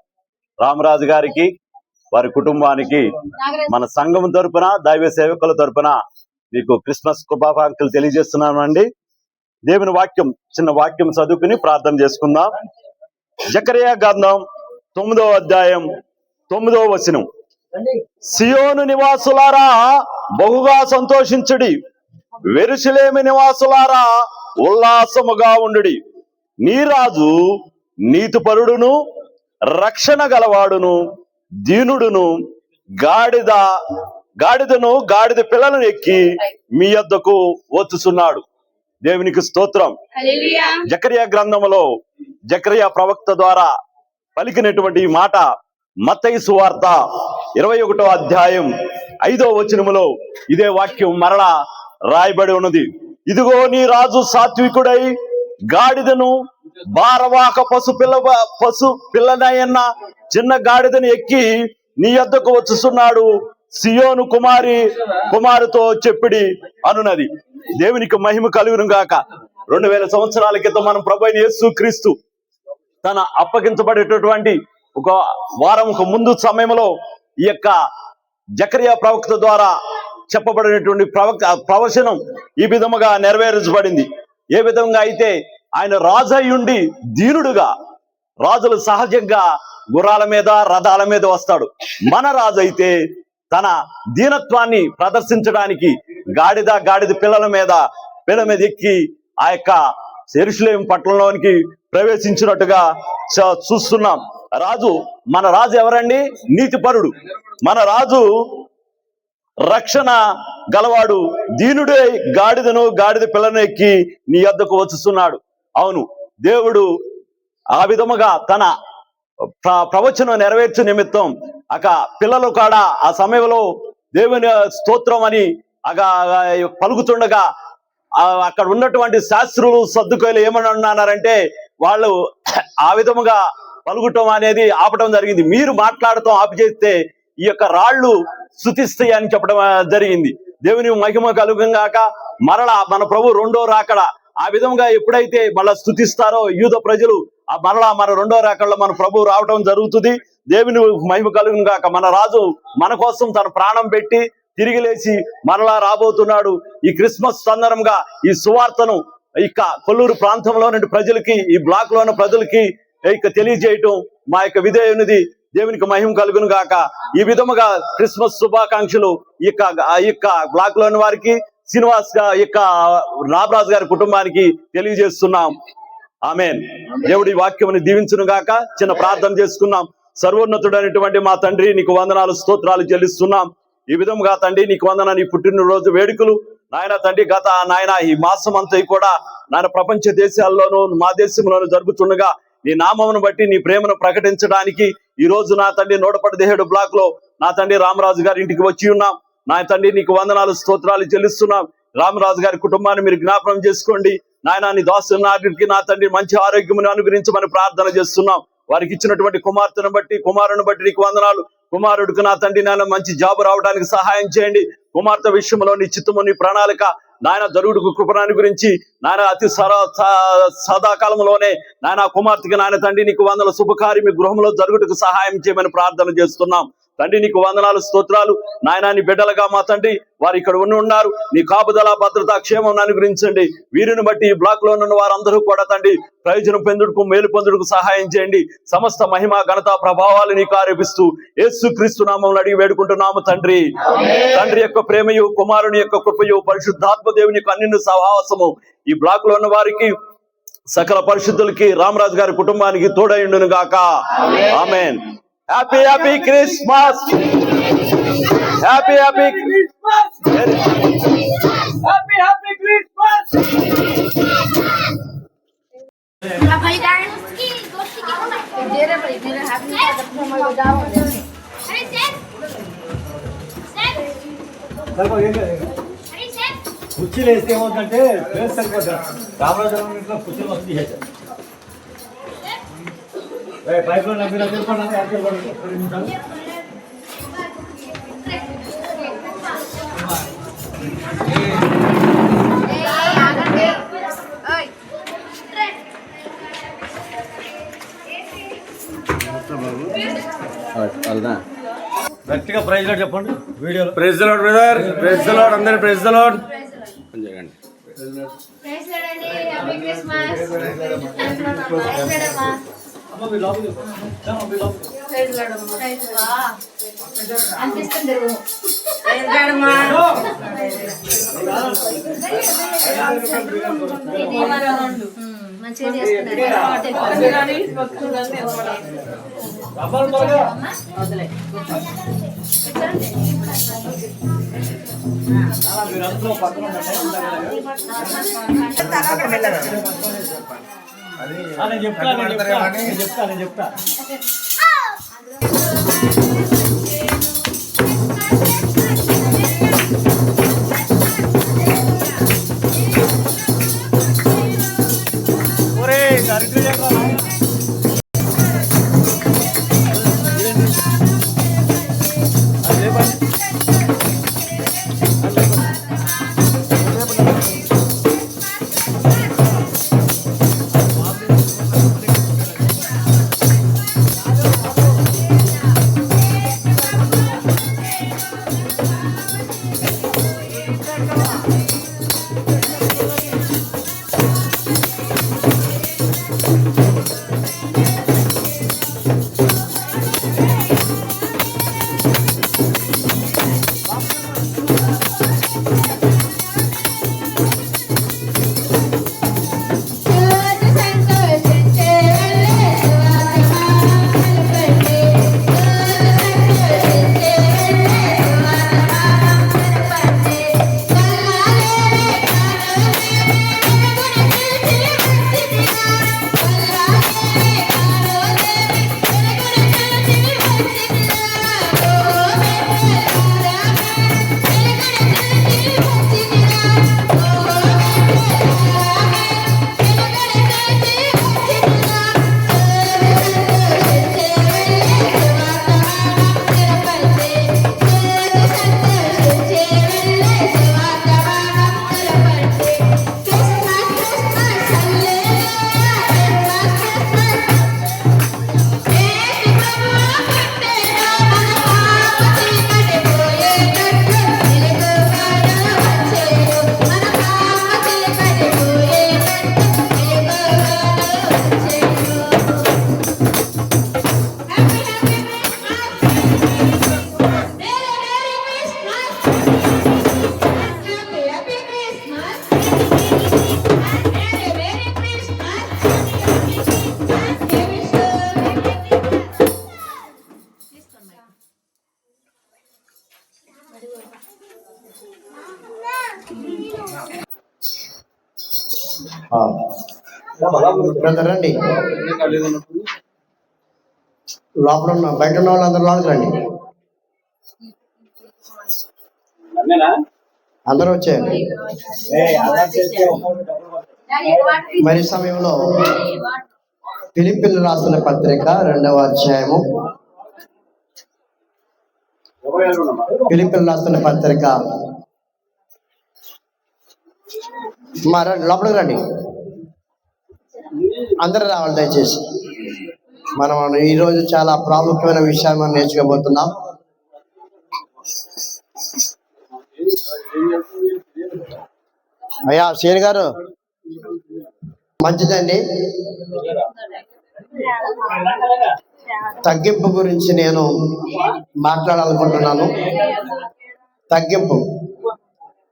రామరాజు గారికి, వారి కుటుంబానికి మన సంఘం తరపున, దైవ సేవకుల తరపున మీకు క్రిస్మస్ శుభాకాంక్షలు తెలియజేస్తున్నామండి. దేవుని వాక్యం, చిన్న వాక్యం చదువుకుని ప్రార్థన చేసుకుందాం. జకరియా గ్రంథం 9వ అధ్యాయం 9వ వచనం. సియోను నివాసులారా బహుగా సంతోషించుడి, యెరూషలేము నివాసులారా ఉల్లాసముగా ఉండుడి. నీ రాజు నీతిపరుడును రక్షణ గలవాడును దీనుడును గాడిదను గాడిద పిల్లలను ఎక్కి మీ యొద్దకు వచ్చుచున్నాడు. దేవునికి స్తోత్రం. జకరియా గ్రంథంలో జకరియా ప్రవక్త ద్వారా పలికినటువంటి ఈ మాట మత్తయి సువార్త 21వ అధ్యాయం 5వ వచనములో ఇదే వాక్యం మరలా రాయబడి ఉన్నది. ఇదిగో నీ రాజు సాత్వికుడై గాడిదను భారవాహక పశు పిల్లనైన చిన్న గాడిదను ఎక్కి నీ యొద్దకు వచ్చుచున్నాడు. సియోను కుమారుతో చెప్పిడి అనున్నది. దేవునికి మహిమ కలుగును గాక. 2000 సంవత్సరాల క్రితం మనం ప్రభువైన యేసు క్రీస్తు తన అప్పగించబడేటటువంటి ఒక వారం ముందు సమయంలో ఈ యొక్క జకరియా ప్రవక్త ద్వారా చెప్పబడినటువంటి ప్రవచనం ఈ విధముగా నెరవేర్చబడింది. ఏ విధంగా అయితే ఆయన రాజు అయ్యుండి దీనుడుగా, రాజులు సహజంగా గుర్రాల మీద రథాల మీద వస్తాడు. మన రాజు అయితే తన దీనత్వాన్ని ప్రదర్శించడానికి గాడిద పిల్లల మీద ఎక్కి ఆ యొక్క యెరూషలేము పట్టణంలోనికి ప్రవేశించినట్టుగా చూస్తున్నాం. మన రాజు ఎవరండి? నీతిపరుడు. మన రాజు రక్షణ గలవాడు, దీనుడే గాడిద పిల్లను ఎక్కి నీ యొద్దకు వచ్చుస్తున్నాడు. అవును, దేవుడు ఆ విధముగా తన ప్రవచనం నెరవేర్చు నిమిత్తం పిల్లలు కాడ ఆ సమయంలో దేవుని స్తోత్రం అని పలుకుతుండగా అక్కడ ఉన్నటువంటి శాస్త్రులు సద్దుకోయలు ఏమని అన్నారంటే వాళ్ళు ఆ విధముగా పలుకుటం అనేది ఆపటం జరిగింది. మీరు మాట్లాడటం ఆపిచేస్తే ఈ యొక్క రాళ్ళు స్తుతిస్తాయి అని చెప్పడం జరిగింది. దేవుని మహిమ కలుగంగాక మరలా మన ప్రభు రెండో రాకడ ఆ విధంగా ఎప్పుడైతే మళ్ళా స్తుతిస్తారో యూద ప్రజలు మరలా మన రెండో రాకడలో మన ప్రభు రావడం జరుగుతుంది. దేవుని మహిమ కలుగంగాక. మన రాజు మన కోసం తన ప్రాణం పెట్టి తిరిగి లేచి మరలా రాబోతున్నాడు. ఈ క్రిస్మస్ సందర్భంగా ఈ సువార్తను కొల్లూరు ప్రాంతంలో నుండి ప్రజలకి, ఈ బ్లాక్ లో ఉన్న ప్రజలకి తెలియజేయటం మా యొక్క విధేయునిది. దేవునికి మహిమ కలుగును గాక. ఈ విధముగా క్రిస్మస్ శుభాకాంక్షలు ఈ బ్లాక్ లోని వారికి, శ్రీనివాస్ రాబరాజు గారి కుటుంబానికి తెలియజేస్తున్నాం. ఆమేన్. దేవుడి వాక్యముని దీవించును గాక. చిన్న ప్రార్థన చేసుకున్నాం. సర్వోన్నతుడైనటువంటి మా తండ్రి, నీకు వందనాలు స్తోత్రాలు చెల్లిస్తున్నాం. ఈ విధంగా తండ్రి నీకు వందనాలు. ఈ పుట్టినరోజు వేడుకలు నాయన తండ్రి నాయన ఈ మాసం అంతా కూడా నాయన ప్రపంచ దేశాల్లోనూ మా దేశంలోనూ జరుగుతుండగా నీ నామమును బట్టి నీ ప్రేమను ప్రకటించడానికి ఈ రోజు నా తండ్రి 117 బ్లాక్ లో నా తండ్రి రామరాజు గారి ఇంటికి వచ్చి ఉన్నాం. నా తండ్రి నీకు వందనాలు స్తోత్రాలు చెల్లిస్తున్నాం. రామరాజు గారి కుటుంబాన్ని మీరు జ్ఞాపకం చేసుకోండి నాయన. నీ దాసునికి నా తండ్రి మంచి ఆరోగ్యమును అనుగ్రహించమని ప్రార్థన చేస్తున్నాం. వారికి ఇచ్చినటువంటి కుమార్తెను బట్టి, కుమారుని బట్టి నీకు వందనాలు. కుమారుడికి నా తండ్రి నాయన మంచి జాబ్ రావడానికి సహాయం చేయండి. కుమార్తె విషయంలో నీ చిత్తము, నీ ప్రణాళిక నాయన జరుగుడుకు కృపణాన్ని గురించి నాయన అతి సదాకాలంలోనే నాయన కుమార్తెకి నాయన తండ్రి నీకు వందల శుభకార్యం మీ గృహంలో జరుగుటకు సహాయం చేయమని ప్రార్థన చేస్తున్నాం. తండ్రి నీకు వందనాలు స్తోత్రాలు నాయన. నీ బిడ్డలుగా మా తండ్రి వారు ఇక్కడ ఉన్నారు. నీ కాపుదల భద్రత క్షేమం అనుగ్రహించండి. వీరిని బట్టి ఈ బ్లాక్ లో ఉన్న వారందరూ కూడా తండ్రి ప్రయోజనం పొందుటకు, మేలు పొందుటకు సహాయం చేయండి. సమస్త మహిమ ఘనత ప్రభావాలు నీకు ఆరోపిస్తూ యేసుక్రీస్తు నామములో అడిగి వేడుకుంటున్నాము తండ్రి. తండ్రి యొక్క ప్రేమయు, కుమారుని యొక్క కృపయు, పరిశుద్ధాత్మ దేవుని యొక్క అన్నిన్న సహవాసము ఈ బ్లాక్ లో ఉన్న వారికి, సకల పరిశుద్ధులకి, రామరాజు గారి కుటుంబానికి తోడైండును గాక. ఆమేన్. Happy happy Christmas. Happy happy Christmas. Happy happy Christmas. కుర్చీలు వేస్తే ఏమవుతుందంటే ప్లేస్ సరిపోతుంది. రామరాజు ఇంట్లో కుర్చీలు వస్తుంది చేశారు. పైపులో మీరు గట్టిగా ప్రైజ్ లాడ్ చెప్పండి వీడియోలో. Praise the Lord brother. Praise the Lord. అందరూ ప్రైజ్ ది లార్డ్. చేయండి. మంచిగా చేసుకున్నారు. నేను చెప్తా బ్రదర్ రండి, లోపల ఉన్న బయట ఉన్న వాళ్ళందరూ లోపలికి రండి, అందరూ వచ్చారు. మరి సమయంలో ఫిలిప్పీలు రాసిన పత్రిక 2వ అధ్యాయము, ఫిలిప్పీలు రాసిన పత్రిక లోపలికి రండి, అందరూ రావాలి దయచేసి. మనం ఈరోజు చాలా ప్రాముఖ్యమైన విషయాన్ని మనం నేర్చుకోబోతున్నాం. అయ్యా శ్రీని గారు, మంచిదండి. తగ్గింపు గురించి నేను మాట్లాడాలనుకుంటున్నాను. తగ్గింపు.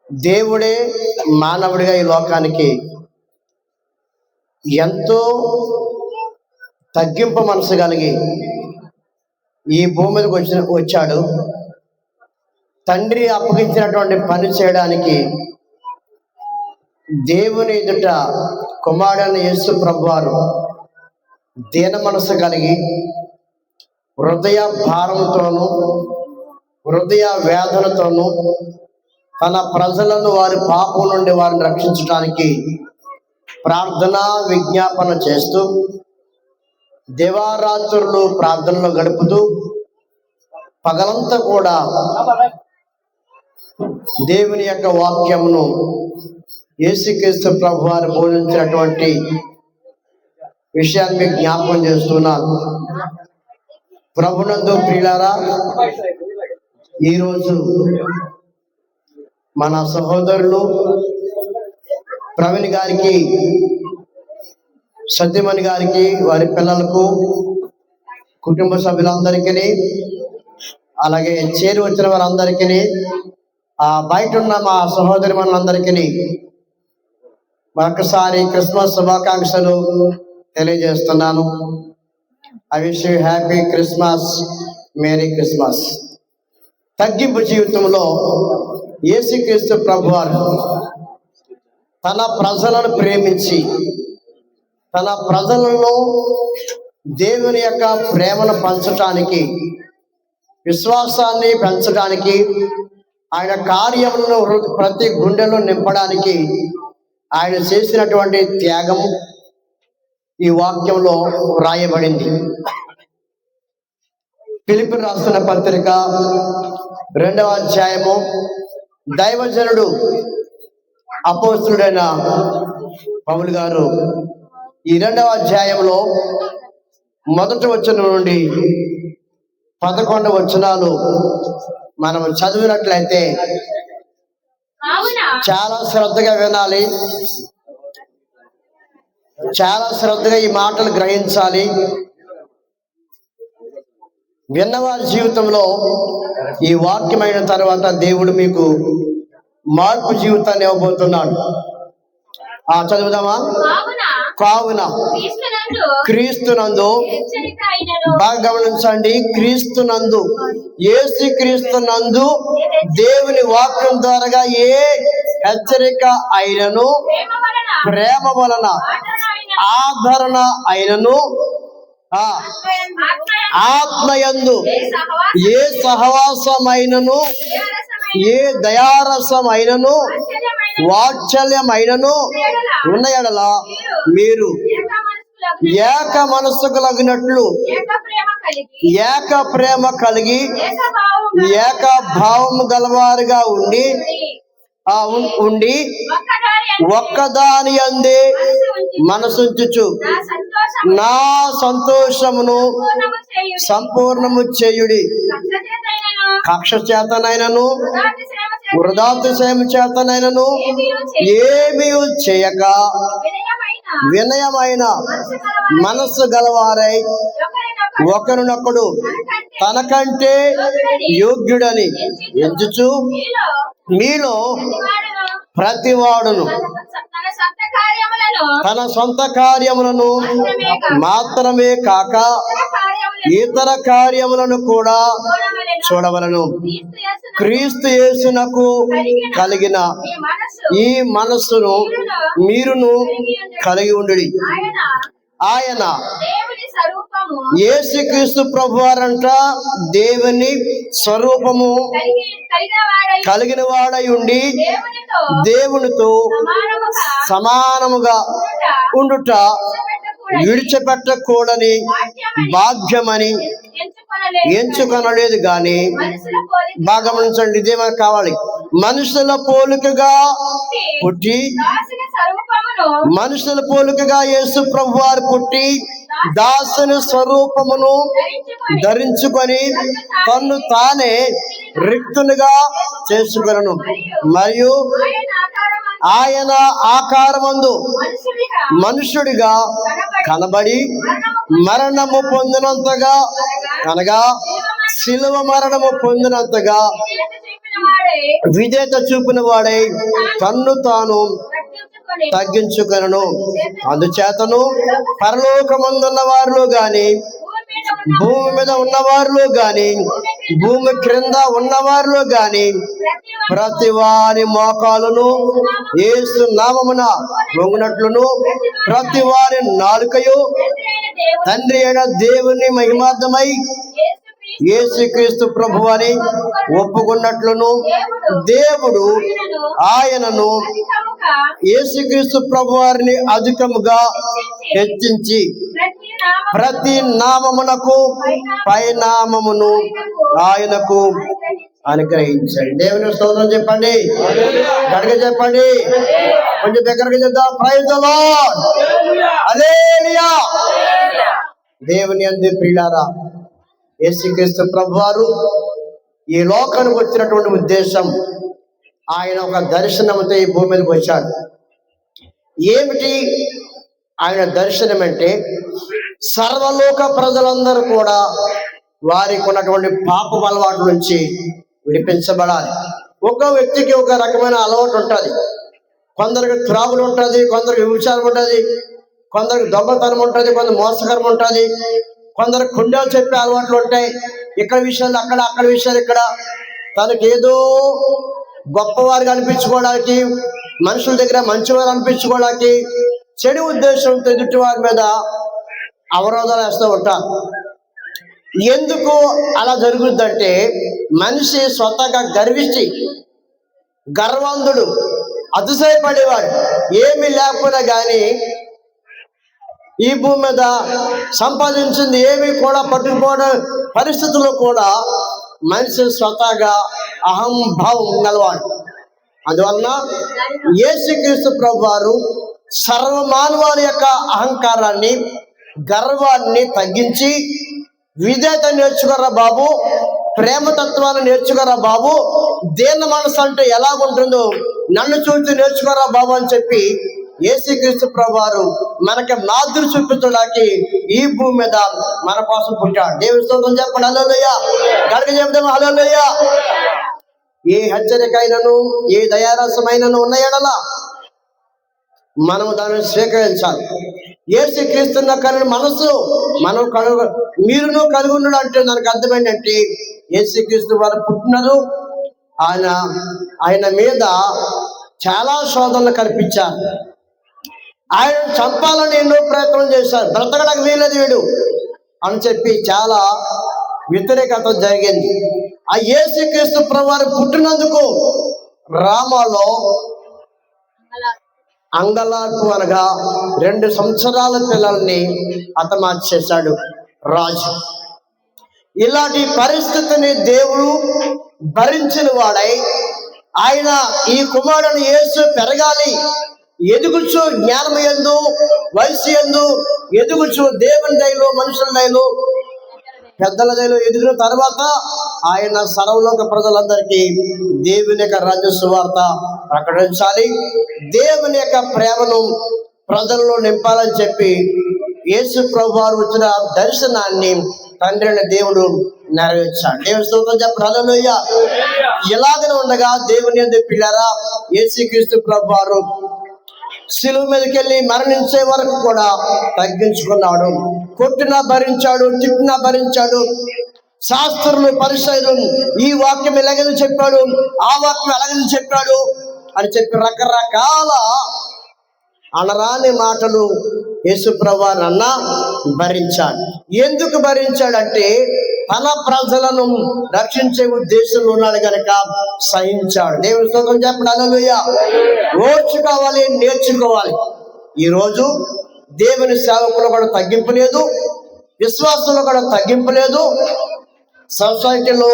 దేవుడే మానవుడిగా ఈ లోకానికి ఎంతో తగ్గింపు మనసు కలిగి ఈ భూమి మీదకి వచ్చాడు. తండ్రి అప్పగించినటువంటి పని చేయడానికి దేవుని ఎదుట కుమారుడైన యేసు ప్రభువారు దీన మనసు కలిగి హృదయ భారంతోనూ హృదయ వేదనతోనూ తన ప్రజలను వారి పాపం నుండి వారిని రక్షించడానికి ప్రార్థన విజ్ఞాపన చేస్తూ దివారాత్రులు ప్రార్థనలో గడుపుతూ పగలంతా కూడా దేవుని యొక్క వాక్యమును యేసుక్రీస్తు ప్రభువారు బోధించినటువంటి విషయాన్ని జ్ఞాపకం చేస్తున్నాను. ప్రభునందు ప్రియులారా, ఈరోజు మన సహోదరులు ప్రవీణ్ గారికి, సత్యమణి గారికి, వారి పిల్లలకు, కుటుంబ సభ్యులందరికీ, అలాగే చేరి వచ్చిన వారందరికీ, బయట ఉన్న మా సహోదరి మనందరికీ మరొకసారి క్రిస్మస్ శుభాకాంక్షలు తెలియజేస్తున్నాను. I wish you happy Christmas, merry Christmas. తగ్గింపు జీవితంలో యేసుక్రీస్తు ప్రభువారు తన ప్రజలను ప్రేమించి తన ప్రజలలో దేవుని యొక్క ప్రేమను పంచటానికి, విశ్వాసాన్ని పెంచడానికి, ఆయన కార్యములను ప్రతి గుండెలో నింపడానికి ఆయన చేసినటువంటి త్యాగం ఈ వాక్యంలో వ్రాయబడింది. ఫిలిప్పీలు రాసిన పత్రిక 2వ అధ్యాయము, దైవజనుడు అపోస్తలుడైన పౌలు గారు ఈ 2వ అధ్యాయంలో 1వ వచనం నుండి 11వ వచనాలు మనం చదివినట్లయితే చాలా శ్రద్ధగా వినాలి, చాలా శ్రద్ధగా ఈ మాటలు గ్రహించాలి. విన్నవారి జీవితంలో ఈ వాక్యమైన తర్వాత దేవుడు మీకు మార్పు జీవితాన్ని ఇవ్వబోతున్నాడు. చదువుదామా? కావున క్రీస్తునందు, బాగా గమనించండి, క్రీస్తునందు, యేసు క్రీస్తునందు దేవుని వాక్యం ద్వారా ఏ హెచ్చరిక అయినను, ప్రేమ వలన ఆదరణ అయినను, ఆత్మయందు ఏ సహవాసమైనను, ఏ దయారసమైనను, వాత్సల్యమైనను ఉన్న యెడల మీరు ఏక మనస్సుకు లగినట్లు ఏక ప్రేమ కలిగి ఏక భావము గలవారుగా ఉండి ఉండి ఒక్కదాని ఒక్కదాని అందే మనసుంచుచు నా సంతోషమును సంపూర్ణము చేయుడి. కక్ష చేతనైనను వృధాతిశయం చేతనైనను ఏమీ చేయక వినయమైన మనస్సు గలవారై ఒకరినొకడు తనకంటే యోగ్యుడని ఎంచుచు మీలో ప్రతివాడును తన సొంత కార్యములను మాత్రమే కాక ఇతర కార్యములను కూడా చూడవలను. క్రీస్తు యేసునకు కలిగిన ఈ మనస్సును మీరును కలిగి ఉండుడి. ఆయన యేసుక్రీస్తు ప్రభువారంట దేవుని స్వరూపము కలిగిన వాడై ఉండి దేవునితో సమానముగా ఉండుట విడిచిపెట్టకూడని భాగ్యమని ఎంచుకొనలేదు గాని, బాగా గమనించండి, ఇదే మనకు కావాలి. మనుషుల పోలికగా పుట్టి మనుషుల పోలికగా యేసు ప్రభు వారు పుట్టి దాసుని స్వరూపమును ధరించుకొని తన్ను తానే రిక్తునిగా చేసుకొనెను. మరియు ఆయన ఆకారమందు మనుషుడిగా కనబడి మరణము పొందినంతగా, అనగా శిలువ మరణము పొందినంతగా విధేయత చూపిన వాడై తన్ను తాను తగ్గించుకొనెను. అందుచేతను పరలోకమందున్న వారిలో గాని, భూమి మీద ఉన్నవారిలో గాని, భూమి క్రింద ఉన్నవారిలో గాని ప్రతి వారి మోకాలును యేసు నామమున వంగునట్లును, ప్రతి వారి నాలుకయు తండ్రి అయిన దేవుని మహిమార్థమై యేసుక్రీస్తు ప్రభు అని ఒప్పుకున్నట్లును, దేవుడు ఆయనను యేసుక్రీస్తు ప్రభు వారిని అధికముగా హెచ్చించి ప్రతి నామమునకు పైనామమును ఆయనకు అనుగ్రహించాడు. దేవుని స్తోత్రం చెప్పండి, గడిగ చెప్పండి, కొంచెం దగ్గరగా చెప్తాం. ప్రైజ్ ది లార్డ్, హల్లెలూయా. దేవుని యందు ప్రియులారా, యేసుక్రీస్తు ప్రభువారు ఈ లోకానికి వచ్చినటువంటి ఉద్దేశం, ఆయన ఒక దర్శనంతో ఈ భూమి మీదకి వచ్చాడు. ఏమిటి ఆయన దర్శనం అంటే, సర్వలోక ప్రజలందరూ కూడా వారికి ఉన్నటువంటి పాపం అలవాటు నుంచి విడిపించబడాలి. ఒక వ్యక్తికి ఒక రకమైన అలవాటు ఉంటుంది. కొందరికి త్రాగులు ఉంటుంది, కొందరికి విచారం ఉంటుంది, కొందరికి దొంగతనం ఉంటుంది, కొందరు మోసకరం ఉంటుంది, కొందరు కుండలు చెప్పే అలవాట్లు ఉంటాయి. ఇక్కడ విషయాలు అక్కడ, అక్కడ విషయాలు ఇక్కడ. తనకేదో గొప్పవారుగా అనిపించుకోవడానికి, మనుషుల దగ్గర మంచివారు అనిపించుకోవడానికి చెడు ఉద్దేశంతో ఎదుటి వారి మీద అవరోధాలు వేస్తూ ఉంటారు. ఎందుకు అలా జరుగుద్దంటే, మనిషి స్వతహాగా గర్వించి, గర్వంధుడు, అతిశయపడేవాడు. ఏమీ లేకపోయినా కానీ ఈ భూమి మీద సంపాదించింది ఏమీ కూడా పట్టుకుపోవడం పరిస్థితుల్లో కూడా మనిషి స్వతహాగా అహంభావం గలవాడు. అందువలన యేసుక్రీస్తు ప్రభు వారు సర్వమానవాళి యొక్క అహంకారాన్ని, గర్వాన్ని తగ్గించి, విధేయత నేర్చుకోరా బాబు, ప్రేమతత్వాన్ని నేర్చుకోరా బాబు, దీన మనసు అంటే ఎలాగుంటుందో నన్ను చూసి నేర్చుకోరా బాబు అని చెప్పి యేసుక్రీస్తు ప్రభువారు మనకి మాదిరి చూపించడానికి ఈ భూమి మీద మన కోసం పుట్టాడు. దేవుని స్తోత్రం చెప్పండి, హల్లెలూయా. గడిగ చెప్తాము, హల్లెలూయా. ఏ హెచ్చరికైనను, ఏ దయారసమైనను ఉన్న ఎడల మనము దానిని స్వీకరించాలి. యేసుక్రీస్తున్న కలిగిన మనసు మనం మీరును కలిగి ఉండడం అంటే దానికి అర్థం ఏంటంటే, యేసుక్రీస్తు వారు పుట్టినారు, ఆయన మీద చాలా శోధనలు కల్పించారు. ఆయన చంపాలని ఎన్నో ప్రయత్నం చేశారు. బ్రతకడానికి వీలేదు వీడు అని చెప్పి చాలా వ్యతిరేకత జరిగింది. ఆ యేసుక్రీస్తు ప్రభువారు పుట్టినందుకు రామాలో అంగలార్పు, అనగా 2 సంవత్సరాల పిల్లల్ని హతమార్చి చేశాడు రాజు. ఇలాంటి పరిస్థితిని దేవుడు భరించిన వాడై ఆయన ఈ కుమారుడు యేసు పెరగాలి, ఎదుగుచు జ్ఞానం యందు వయసు యందు ఎదుగుచు దేవుని దయలో మనుషుల దయలో పెద్దల దయలో ఎదిగిన తర్వాత ఆయన సర్వలోక ప్రజలందరికీ దేవుని యొక్క రాజ్య సువార్త ప్రకటించాలి, దేవుని యొక్క ప్రేమను ప్రజల్లో నింపాలని చెప్పి యేసు ప్రభు వారు వచ్చిన దర్శనాన్ని తండ్రి అయిన దేవుడు నెరవేర్చాడు. దేవుని స్తోత్రం చెప్పండి హల్లెలూయా. ఇలాగనే ఉండగా దేవుని యందు పిల్లారా, యేసుక్రీస్తు ప్రభు వారు శిలువ మీదకి వెళ్ళి మరణించే వరకు కూడా తగ్గించుకున్నాడు. కొట్టినా భరించాడు, తిట్టినా భరించాడు. శాస్త్రులు పరిసయ్యులు ఈ వాక్యం ఎలాగని చెప్పాడు, ఆ వాక్యం ఎలాగని చెప్పాడు అని చెప్పి రకరకాల అనరాని మాటలు యేసు ప్రభువారు అన్నా భరించాడు. ఎందుకు భరించాడంటే తన ప్రజలను రక్షించే ఉద్దేశంలో ఉన్నాడు కనుక సహించాడు. దేవుని స్తోత్రం చెప్పండి హల్లెలూయా. ఓర్చుకోవాలి, నేర్చుకోవాలి. ఈరోజు దేవుని సేవకులు కూడా తగ్గింపు లేదు, విశ్వాసంలో కూడా తగ్గింపు లేదు, సొసైటీలో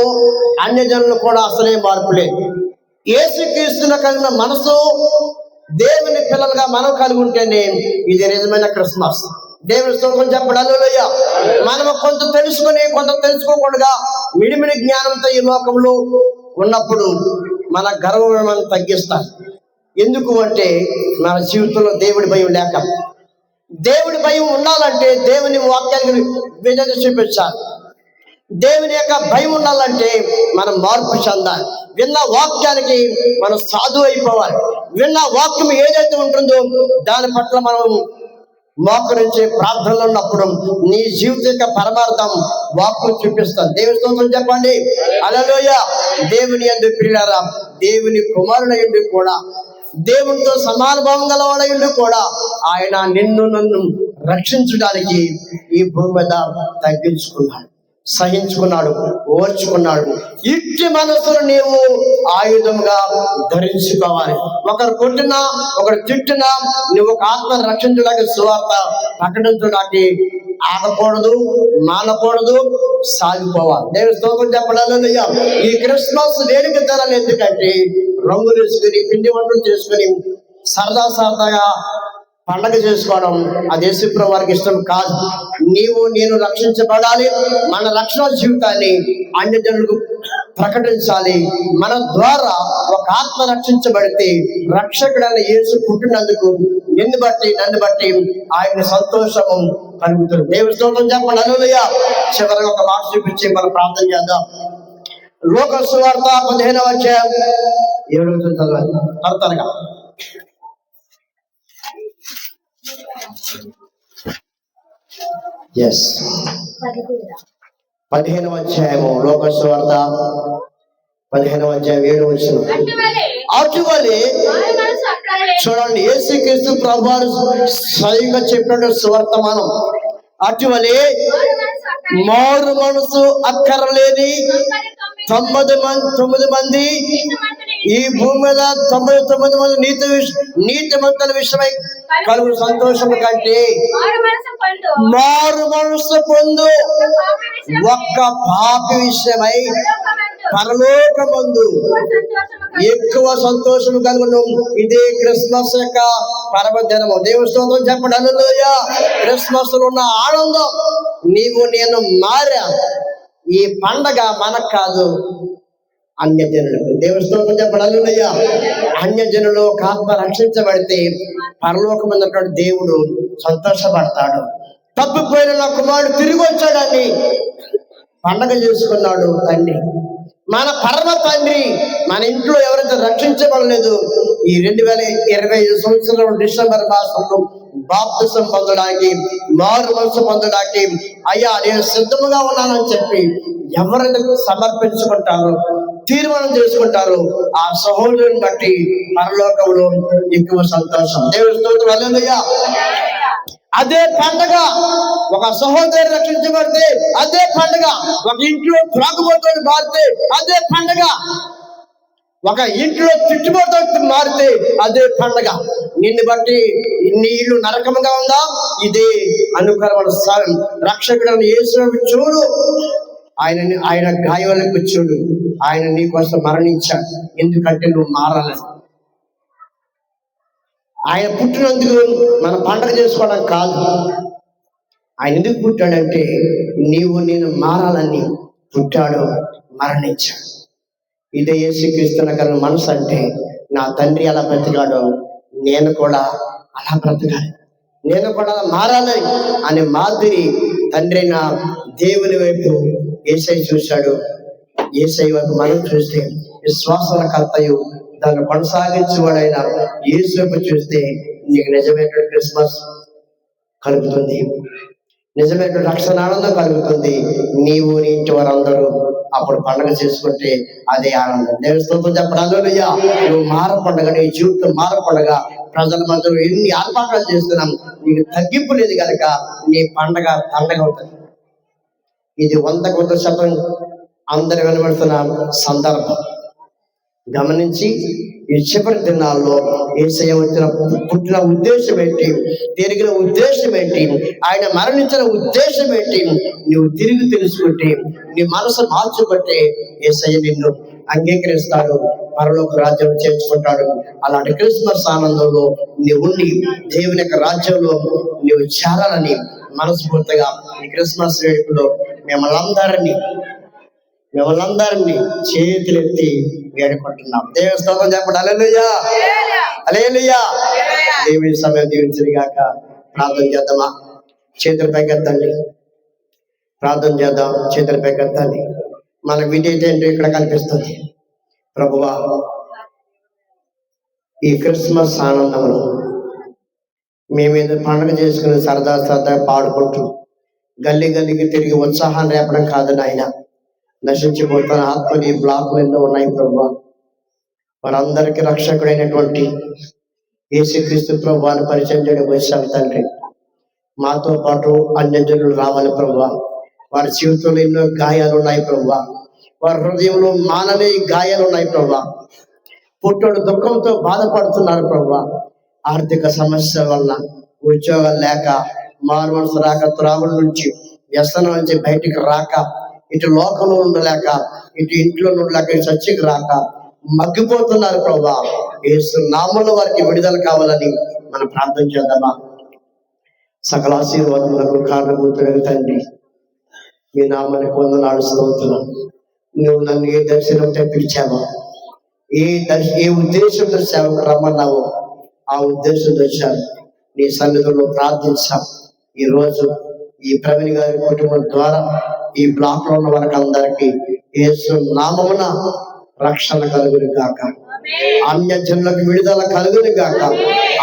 అన్య జనులు కూడా అసలే మార్పు లేదు. యేసుక్రీస్తును కలిగిన మనసు దేవుని పిల్లలుగా మనం కలిగి ఉంటేనే ఇది నిజమైన క్రిస్మస్. దేవుని స్తోత్రం చెప్పండి హల్లెలూయా. మనము కొంత తెలుసుకొని కొంత తెలుసుకోకుండా మిడిమిడి జ్ఞానంతో ఈ లోకంలో ఉన్నప్పుడు మన గర్వం మనం తగ్గిస్తాం. ఎందుకు అంటే మన జీవితంలో దేవుడి భయం లేక. దేవుడి భయం ఉండాలంటే దేవుని వాక్యానికి విధంగా చూపించాలి. దేవుని యొక్క భయం ఉండాలంటే మనం మార్పు చెందాలి. విన్న వాక్యానికి మనం సాధువు అయిపోవాలి. విన్న వాక్యం ఏదైతే ఉంటుందో దాని పట్ల మనం మోకరించే ప్రార్థనలు ఉన్నప్పుడు నీ జీవితం యొక్క పరమార్థం వాక్యం చూపిస్తాం. దేవుని స్తోత్రం చెప్పండి హల్లెలూయా. దేవుని యందు ప్రియులారా, దేవుని కుమారుడయుండి కూడా, దేవునితో సమాన భావం గలవాడయుండి కూడా ఆయన నిన్ను నన్ను రక్షించడానికి ఈ భూమి మీద తగ్గించుకున్నాడు, సహించుకున్నాడు, ఓర్చుకున్నాడు. ఇట్టి మనసును నీవు ఆయుధంగా ధరించుకోవాలి. ఒకరు కొట్టినా ఒకరు తిట్టినా నువ్వు ఒక ఆత్మను రక్షించడానికి సువార్త ప్రకటించడానికి ఆగకూడదు, మానకూడదు, సాగిపోవాలి. దేవుని స్తోత్రం చెప్పడం. ఈ క్రిస్మస్ వేడుక ధరలు ఎందుకంటే రంగులు వేసుకుని పిండి వంటలు చేసుకుని సరదాగా పండగ చేసుకోవడం అది యేసుప్రభు వారికి ఇష్టం కాదు. నీవు నేను రక్షించబడాలి, మన రక్షణ జీవితాన్ని అన్య జనులకు ప్రకటించాలి. మన ద్వారా ఒక ఆత్మ రక్షించబడితే రక్షకుడైన యేసు పుట్టినందుకు నిన్ను బట్టి నన్ను బట్టి ఆయన సంతోషము కలుగుతుంది. దేవుని స్తోత్రం చెప్పండి హల్లెలూయా. చివరిగా ఒక మాట చూపించి మనం ప్రార్థన చేద్దాం. లోక సువార్త 15వ అధ్యాయం 7వ చదవాలి త్వరగా. ఎస్ 15వ అధ్యాయము లోక సువార్త 15వ అధ్యాయం 7వ వచనం. అటువలే చూడండి, యేసుక్రీస్తు ప్రభువారు స్వయంగా చెప్పిన సువర్తమానం. అటువలే మారు మనసు అక్కరలేని 99 మంది ఈ భూమి మీద 99 మంది నీతిమంతుల విషయమై కలుగు సంతోషము కంటే మారు మనసు పొందు ఒక్క పాపి విషయమై పరలోకమందు ఎక్కువ సంతోషం కలుగును. ఇదే క్రిస్మస్ యొక్క పరమదినము. దేవుని స్తోత్రం చెప్పండి హల్లెలూయా. క్రిస్మస్ లో ఉన్న ఆనందం నీవు నేను మారా. ఈ పండగ మనకు కాదు, అన్య జనులకు. దేవుని స్తోత్రం చెప్పండి హల్లెలూయా. అన్య జనులు ఒక ఆత్మ రక్షించబడితే పరలోకమైనటువంటి దేవుడు సంతోషపడతాడు. తప్పిపోయిన నా కుమారుడు తిరిగి వచ్చాడని పండగ చేసుకున్నాడు తండ్రి. మన పరమ తండ్రి మన ఇంట్లో ఎవరైతే రక్షించబడలేదు ఈ 2025 సంవత్సరం డిసెంబర్ మాసంలో బాప్తిసం పొందడానికి, మారు మనసు పొందడానికి అయ్యా నేను సిద్ధముగా ఉన్నానని చెప్పి ఎవరైతే సమర్పించుకుంటారో, తీర్మానం చేసుకుంటారో ఆ సహోదరుని బట్టి పరలోకంలో ఎక్కువ సంతోషం. దేవుని స్తోత్రం హల్లెలూయా. అదే పండగ ఒక సహోదరు రక్షించబడితే అదే పండగ, ఒక ఇంట్లో త్రాగుబోతుడు మారితే అదే పండగ, ఒక ఇంట్లో తిట్టుబోతు మారితే అదే పండగ. నిన్ను బట్టి నీ ఇల్లు నరకముగా ఉందా, ఇదే అనుకరణ రక్షకుడు యేసు చూడు, ఆయన గాయాలకు చూడు. ఆయన నీ కోసం మరణించాడు, ఎందుకంటే నువ్వు మారాలని. ఆయన పుట్టినందుకు మన పండగ చేసుకోవడం కాదు. ఆయన ఎందుకు పుట్టాడంటే నేను మారాలని పుట్టాడు, మరణించాడు. ఇదే యేసుక్రీస్తున్న కలిగిన మనసు అంటే, నా తండ్రి అలా బ్రతికాడో నేను కూడా అలా బ్రతకాలి, నేను కూడా అలా మారాలని అనే మాదిరి తండ్రి అయిన దేవుని వైపు యేసయ్య చూశాడు. యేసయ్య వైపు మనం చూస్తే విశ్వాసాల కర్తయు దాన్ని కొనసాగించేవాడైన యేసు వైపు చూస్తే నీకు నిజమైనటువంటి క్రిస్మస్ కలుగుతుంది, నిజమైనటువంటి రక్షణ ఆనందం కలుగుతుంది. నీవు నీ ఇంటి వారందరూ అప్పుడు పండుగ చేసుకుంటే అదే ఆనందం. దేవుని స్తోత్రం చెప్పండి. హల్లెలూయా. నువ్వు మార పండుగ, నీ జీవితం మార పండుగ. ప్రజల మధ్యలో ఎన్ని ఆర్పాటాలు చేస్తున్నాం, నీకు తగ్గింపు లేదు కనుక నీ పండగ అవుతుంది. ఇది 100% అందరు వినబడుతున్న సందర్భం గమనించి, ఈ చివరి దినాల్లో యేసయ్య వచ్చిన పుట్టిన ఉద్దేశం ఏంటి, తిరిగిన ఉద్దేశం ఏంటి, ఆయన మరణించిన ఉద్దేశం ఏంటి, నువ్వు తిరిగి తెలుసుకుంటే, నీ మనసు మార్చుకుంటే యేసయ్య నిన్ను అంగీకరిస్తాడు, పరలోక రాజ్యం చేర్చుకుంటాడు. అలాంటి క్రిస్మస్ ఆనందంలో నీవు ఉండి దేవుని యొక్క రాజ్యంలో నువ్వు చేరాలని మనస్ఫూర్తిగా ఈ క్రిస్మస్ వేడుకలో మిమ్మల్ని అందరినీ చేతులెత్తి వేడుకుంటున్నాం. దేవుని స్తోత్రం చెప్పండి. హల్లెలూయా, హల్లెలూయా. దేవుని సమయం దీవించను గాక. ప్రార్థన చేద్దామా? చేతుల పైకెత్తండి, ప్రార్థన చేద్దాం. చేతుల పైకెత్తండి. మన విధేయత ఏంటో ఇక్కడ కనిపిస్తుంది. ప్రభువా, ఈ క్రిస్మస్ ఆనందంలో మేమేదో పండుగ చేసుకుని సరదా పాడుకుంటూ గల్లీకి తిరిగి ఉత్సాహాన్ని రేపడం కాదు నాయన. నశించిపోతున్న ఆత్మని బ్లాక్లు ఎన్నో ఉన్నాయి ప్రభువా. వారందరికీ రక్షకుడైనటువంటి యేసుక్రీస్తు ప్రభువాన్ని పరిచయం చేయడం వచ్చాము తండ్రి. మాతో పాటు అన్యజనులు రావాలి ప్రభువా. వారి జీవితంలో ఎన్నో గాయాలు ఉన్నాయి ప్రభువా. వారి హృదయంలో మానని గాయాలు ఉన్నాయి ప్రభువా. పుట్టడు దుఃఖంతో బాధపడుతున్నారు ప్రభువా. ఆర్థిక సమస్య వల్ల, ఉద్యోగాలు లేక, మారు మనసు రాక, త్రాగుల నుంచి, వ్యసనం నుంచి బయటికి రాక, ఇటు లోకంలో ఉండలేక, ఇటు ఇంట్లో ఉండలేక, ఇటు చర్చికి రాక మగ్గిపోతున్నారు ప్రభువా. యేసు నామములో వారికి విడుదల కావాలని మనం ప్రార్థన చేద్దామా? సకల ఆశీర్వాదములకు కారణభూతుడైన తండ్రి, మీ నామాన్ని వందనాలు స్తోత్రం. నువ్వు నన్ను ఏ దర్శనంతో పిలిచావో, ఏ ఉద్దేశంతో సేవకు రమ్మన్నావో ఆ ఉద్దేశంతో వచ్చాను. నీ సన్నిధిలో ప్రార్థించాం. ఈ రోజు ఈ ప్రవీణ్ గారి కుటుంబం ద్వారా ఈ బ్లాక్ లో ఉన్న వారికి అందరికీ యేసు నామమున రక్షణ కలుగును గాక, అన్యజనులకు విడుదల కలుగును గాక,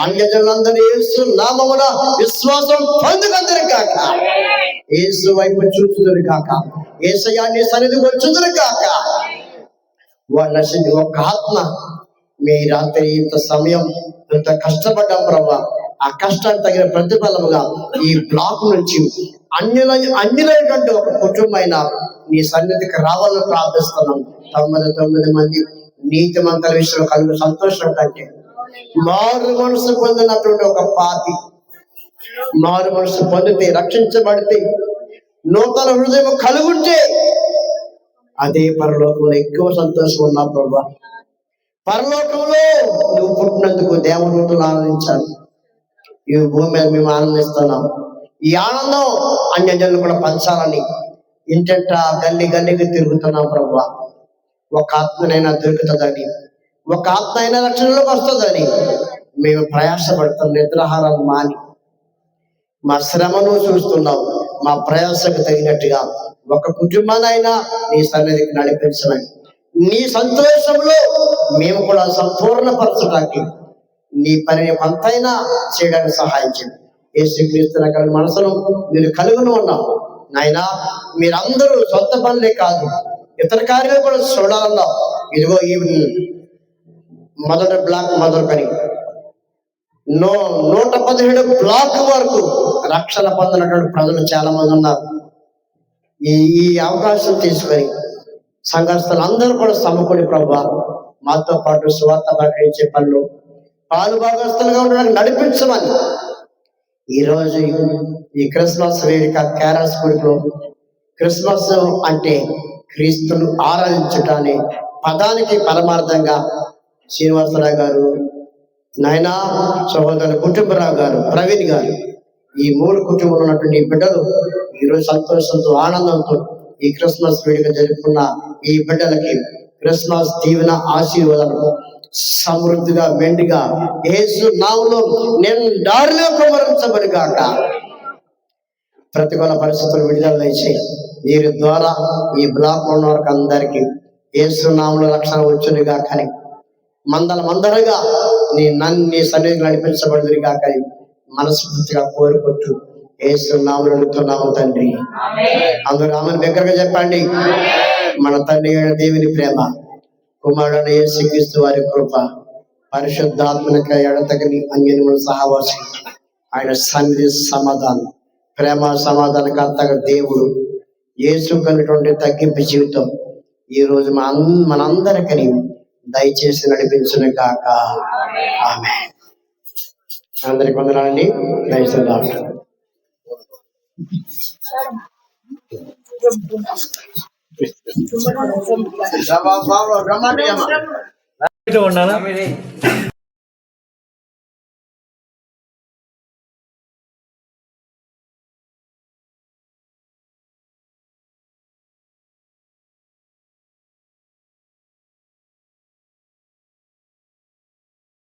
అన్యజనులందరూ యేసు నామమున విశ్వాసం పొందుకందరు గాక, యేసు వైపు చూచుదురు గాక, యేసయ్య నీ సన్నిధికి వచ్చుదురు గాక. వాళ్ళ ఒక ఆత్మ మీ రాత్రి ఇంత సమయం ఇంత కష్టపడ్డాం ప్రభా, ఆ కష్టానికి తగిన ప్రతిఫలముగా ఈ బ్లాక్ నుంచి అన్యులైనటువంటి ఒక కుటుంబమైన నీ సన్నిధికి రావాలని ప్రార్థిస్తున్నాం. 99 మంది నీతి మంత్రుల విషయంలో కలుగు సంతోషం కంటే మారు మనసు పొందినటువంటి ఒక పాపి మారు మనసు పొందితే, రక్షించబడితే, నూతన హృదయం కలుగుంటే అదే పరలోకంలో ఎక్కువ సంతోషం ఉన్నా ప్రభా. పరలోకంలో నువ్వు పుట్టినందుకు దేవదూతలు ఆనందించాలి. ఈ భూమి మీద మేము ఆనందిస్తున్నాం. ఈ ఆనందం అన్యజనులు కూడా పంచాలని ఇంటంట గల్లీకి తిరుగుతున్నాం ప్రభా. ఒక ఆత్మనైనా దొరుకుతుందని, ఒక ఆత్మ అయినా రక్షణలోకి వస్తుందని మేము ప్రయాసపడుతున్నాం. నిద్రాహారాలు మాని మా శ్రమను చూస్తున్నాం. మా ప్రయాసకు తగినట్టుగా ఒక కుటుంబానైనా నీ సన్నిధికి నడిపించమని, నీ సంతోషంలో మేము కూడా సంపూర్ణపరచడానికి నీ పనిని కొంతైనా చేయడానికి సహాయం చేయండి. యేసుక్రీస్తు కలిగిన మనసును మీరు కలుగును ఉన్నాం నాయనా. మీరందరూ సొంత పనులే కాదు, ఇతర కార్యాలు కూడా చూడాలన్నాం. ఇదిగో ఈ మొదటి బ్లాక్ మొదలుకొని 117 బ్లాక్ వరకు రక్షణ పొందినటువంటి ప్రజలు చాలా మంది ఉన్నారు. ఈ అవకాశం తీసుకొని సంఘస్థులు అందరూ కూడా సమకూడి ప్రభా మాతో పాటు సువార్త ప్రకటించే పనులు పాలు భాగస్తులుగా ఉండడానికి నడిపించమని ఈరోజు ఈ క్రిస్మస్ వేడుక కేరళ స్కూల్లో క్రిస్మస్ అంటే క్రీస్తును ఆరాధించటాన్ని పదానికి పరమార్థంగా శ్రీనివాసరావు గారు, నాయనా సహోదరు కుటుంబరావు గారు, ప్రవీణ్ గారు, ఈ 3 కుటుంబంలో ఉన్నటువంటి ఈ బిడ్డలు ఈరోజు సంతోషంతో ఆనందంతో ఈ క్రిస్మస్ వేడుక జరుపుకున్న ఈ బిడ్డలకి క్రిస్మస్ దీవెన ఆశీర్వాదాలు సమృద్ధిగా మెండుగా యేసు నామములో నిండారుగా కుమ్మరించబడుగాక. ప్రతికూల పరిస్థితులు విడుదల చేసి వీరి ద్వారా ఈ బ్లాక్ ఉన్న వారికి అందరికీ యేసు నామములో రక్షణ వచ్చునుగా కానీ మందరగా నీ సన్నిధికి నడిపించబడుదురుగా కానీ మనస్ఫూర్తిగా కోరుకుంటూ యేసు నామములో అడుగుతున్నాము తండ్రి. అందరూ ఆమెను దగ్గరగా చెప్పండి. మన తండ్రి అయిన దేవుని ప్రేమ, కుమారుడైన యేసుక్రీస్తు వారి కృప, పరిశుద్ధాత్మక ఎడతగని అన్యముల సహవాసం, ఆయన సన్నిధి సమాధానం, ప్రేమ సమాధానకర్తగా దేవుడు యేసు కన్నటువంటి తగ్గింపు జీవితం ఈ రోజు మనందరికీ దయచేసి నడిపించును కాక. ఆమేన్. అందరికి వందనాలండి. దయచేసి డాక్టర్ ఉండాలా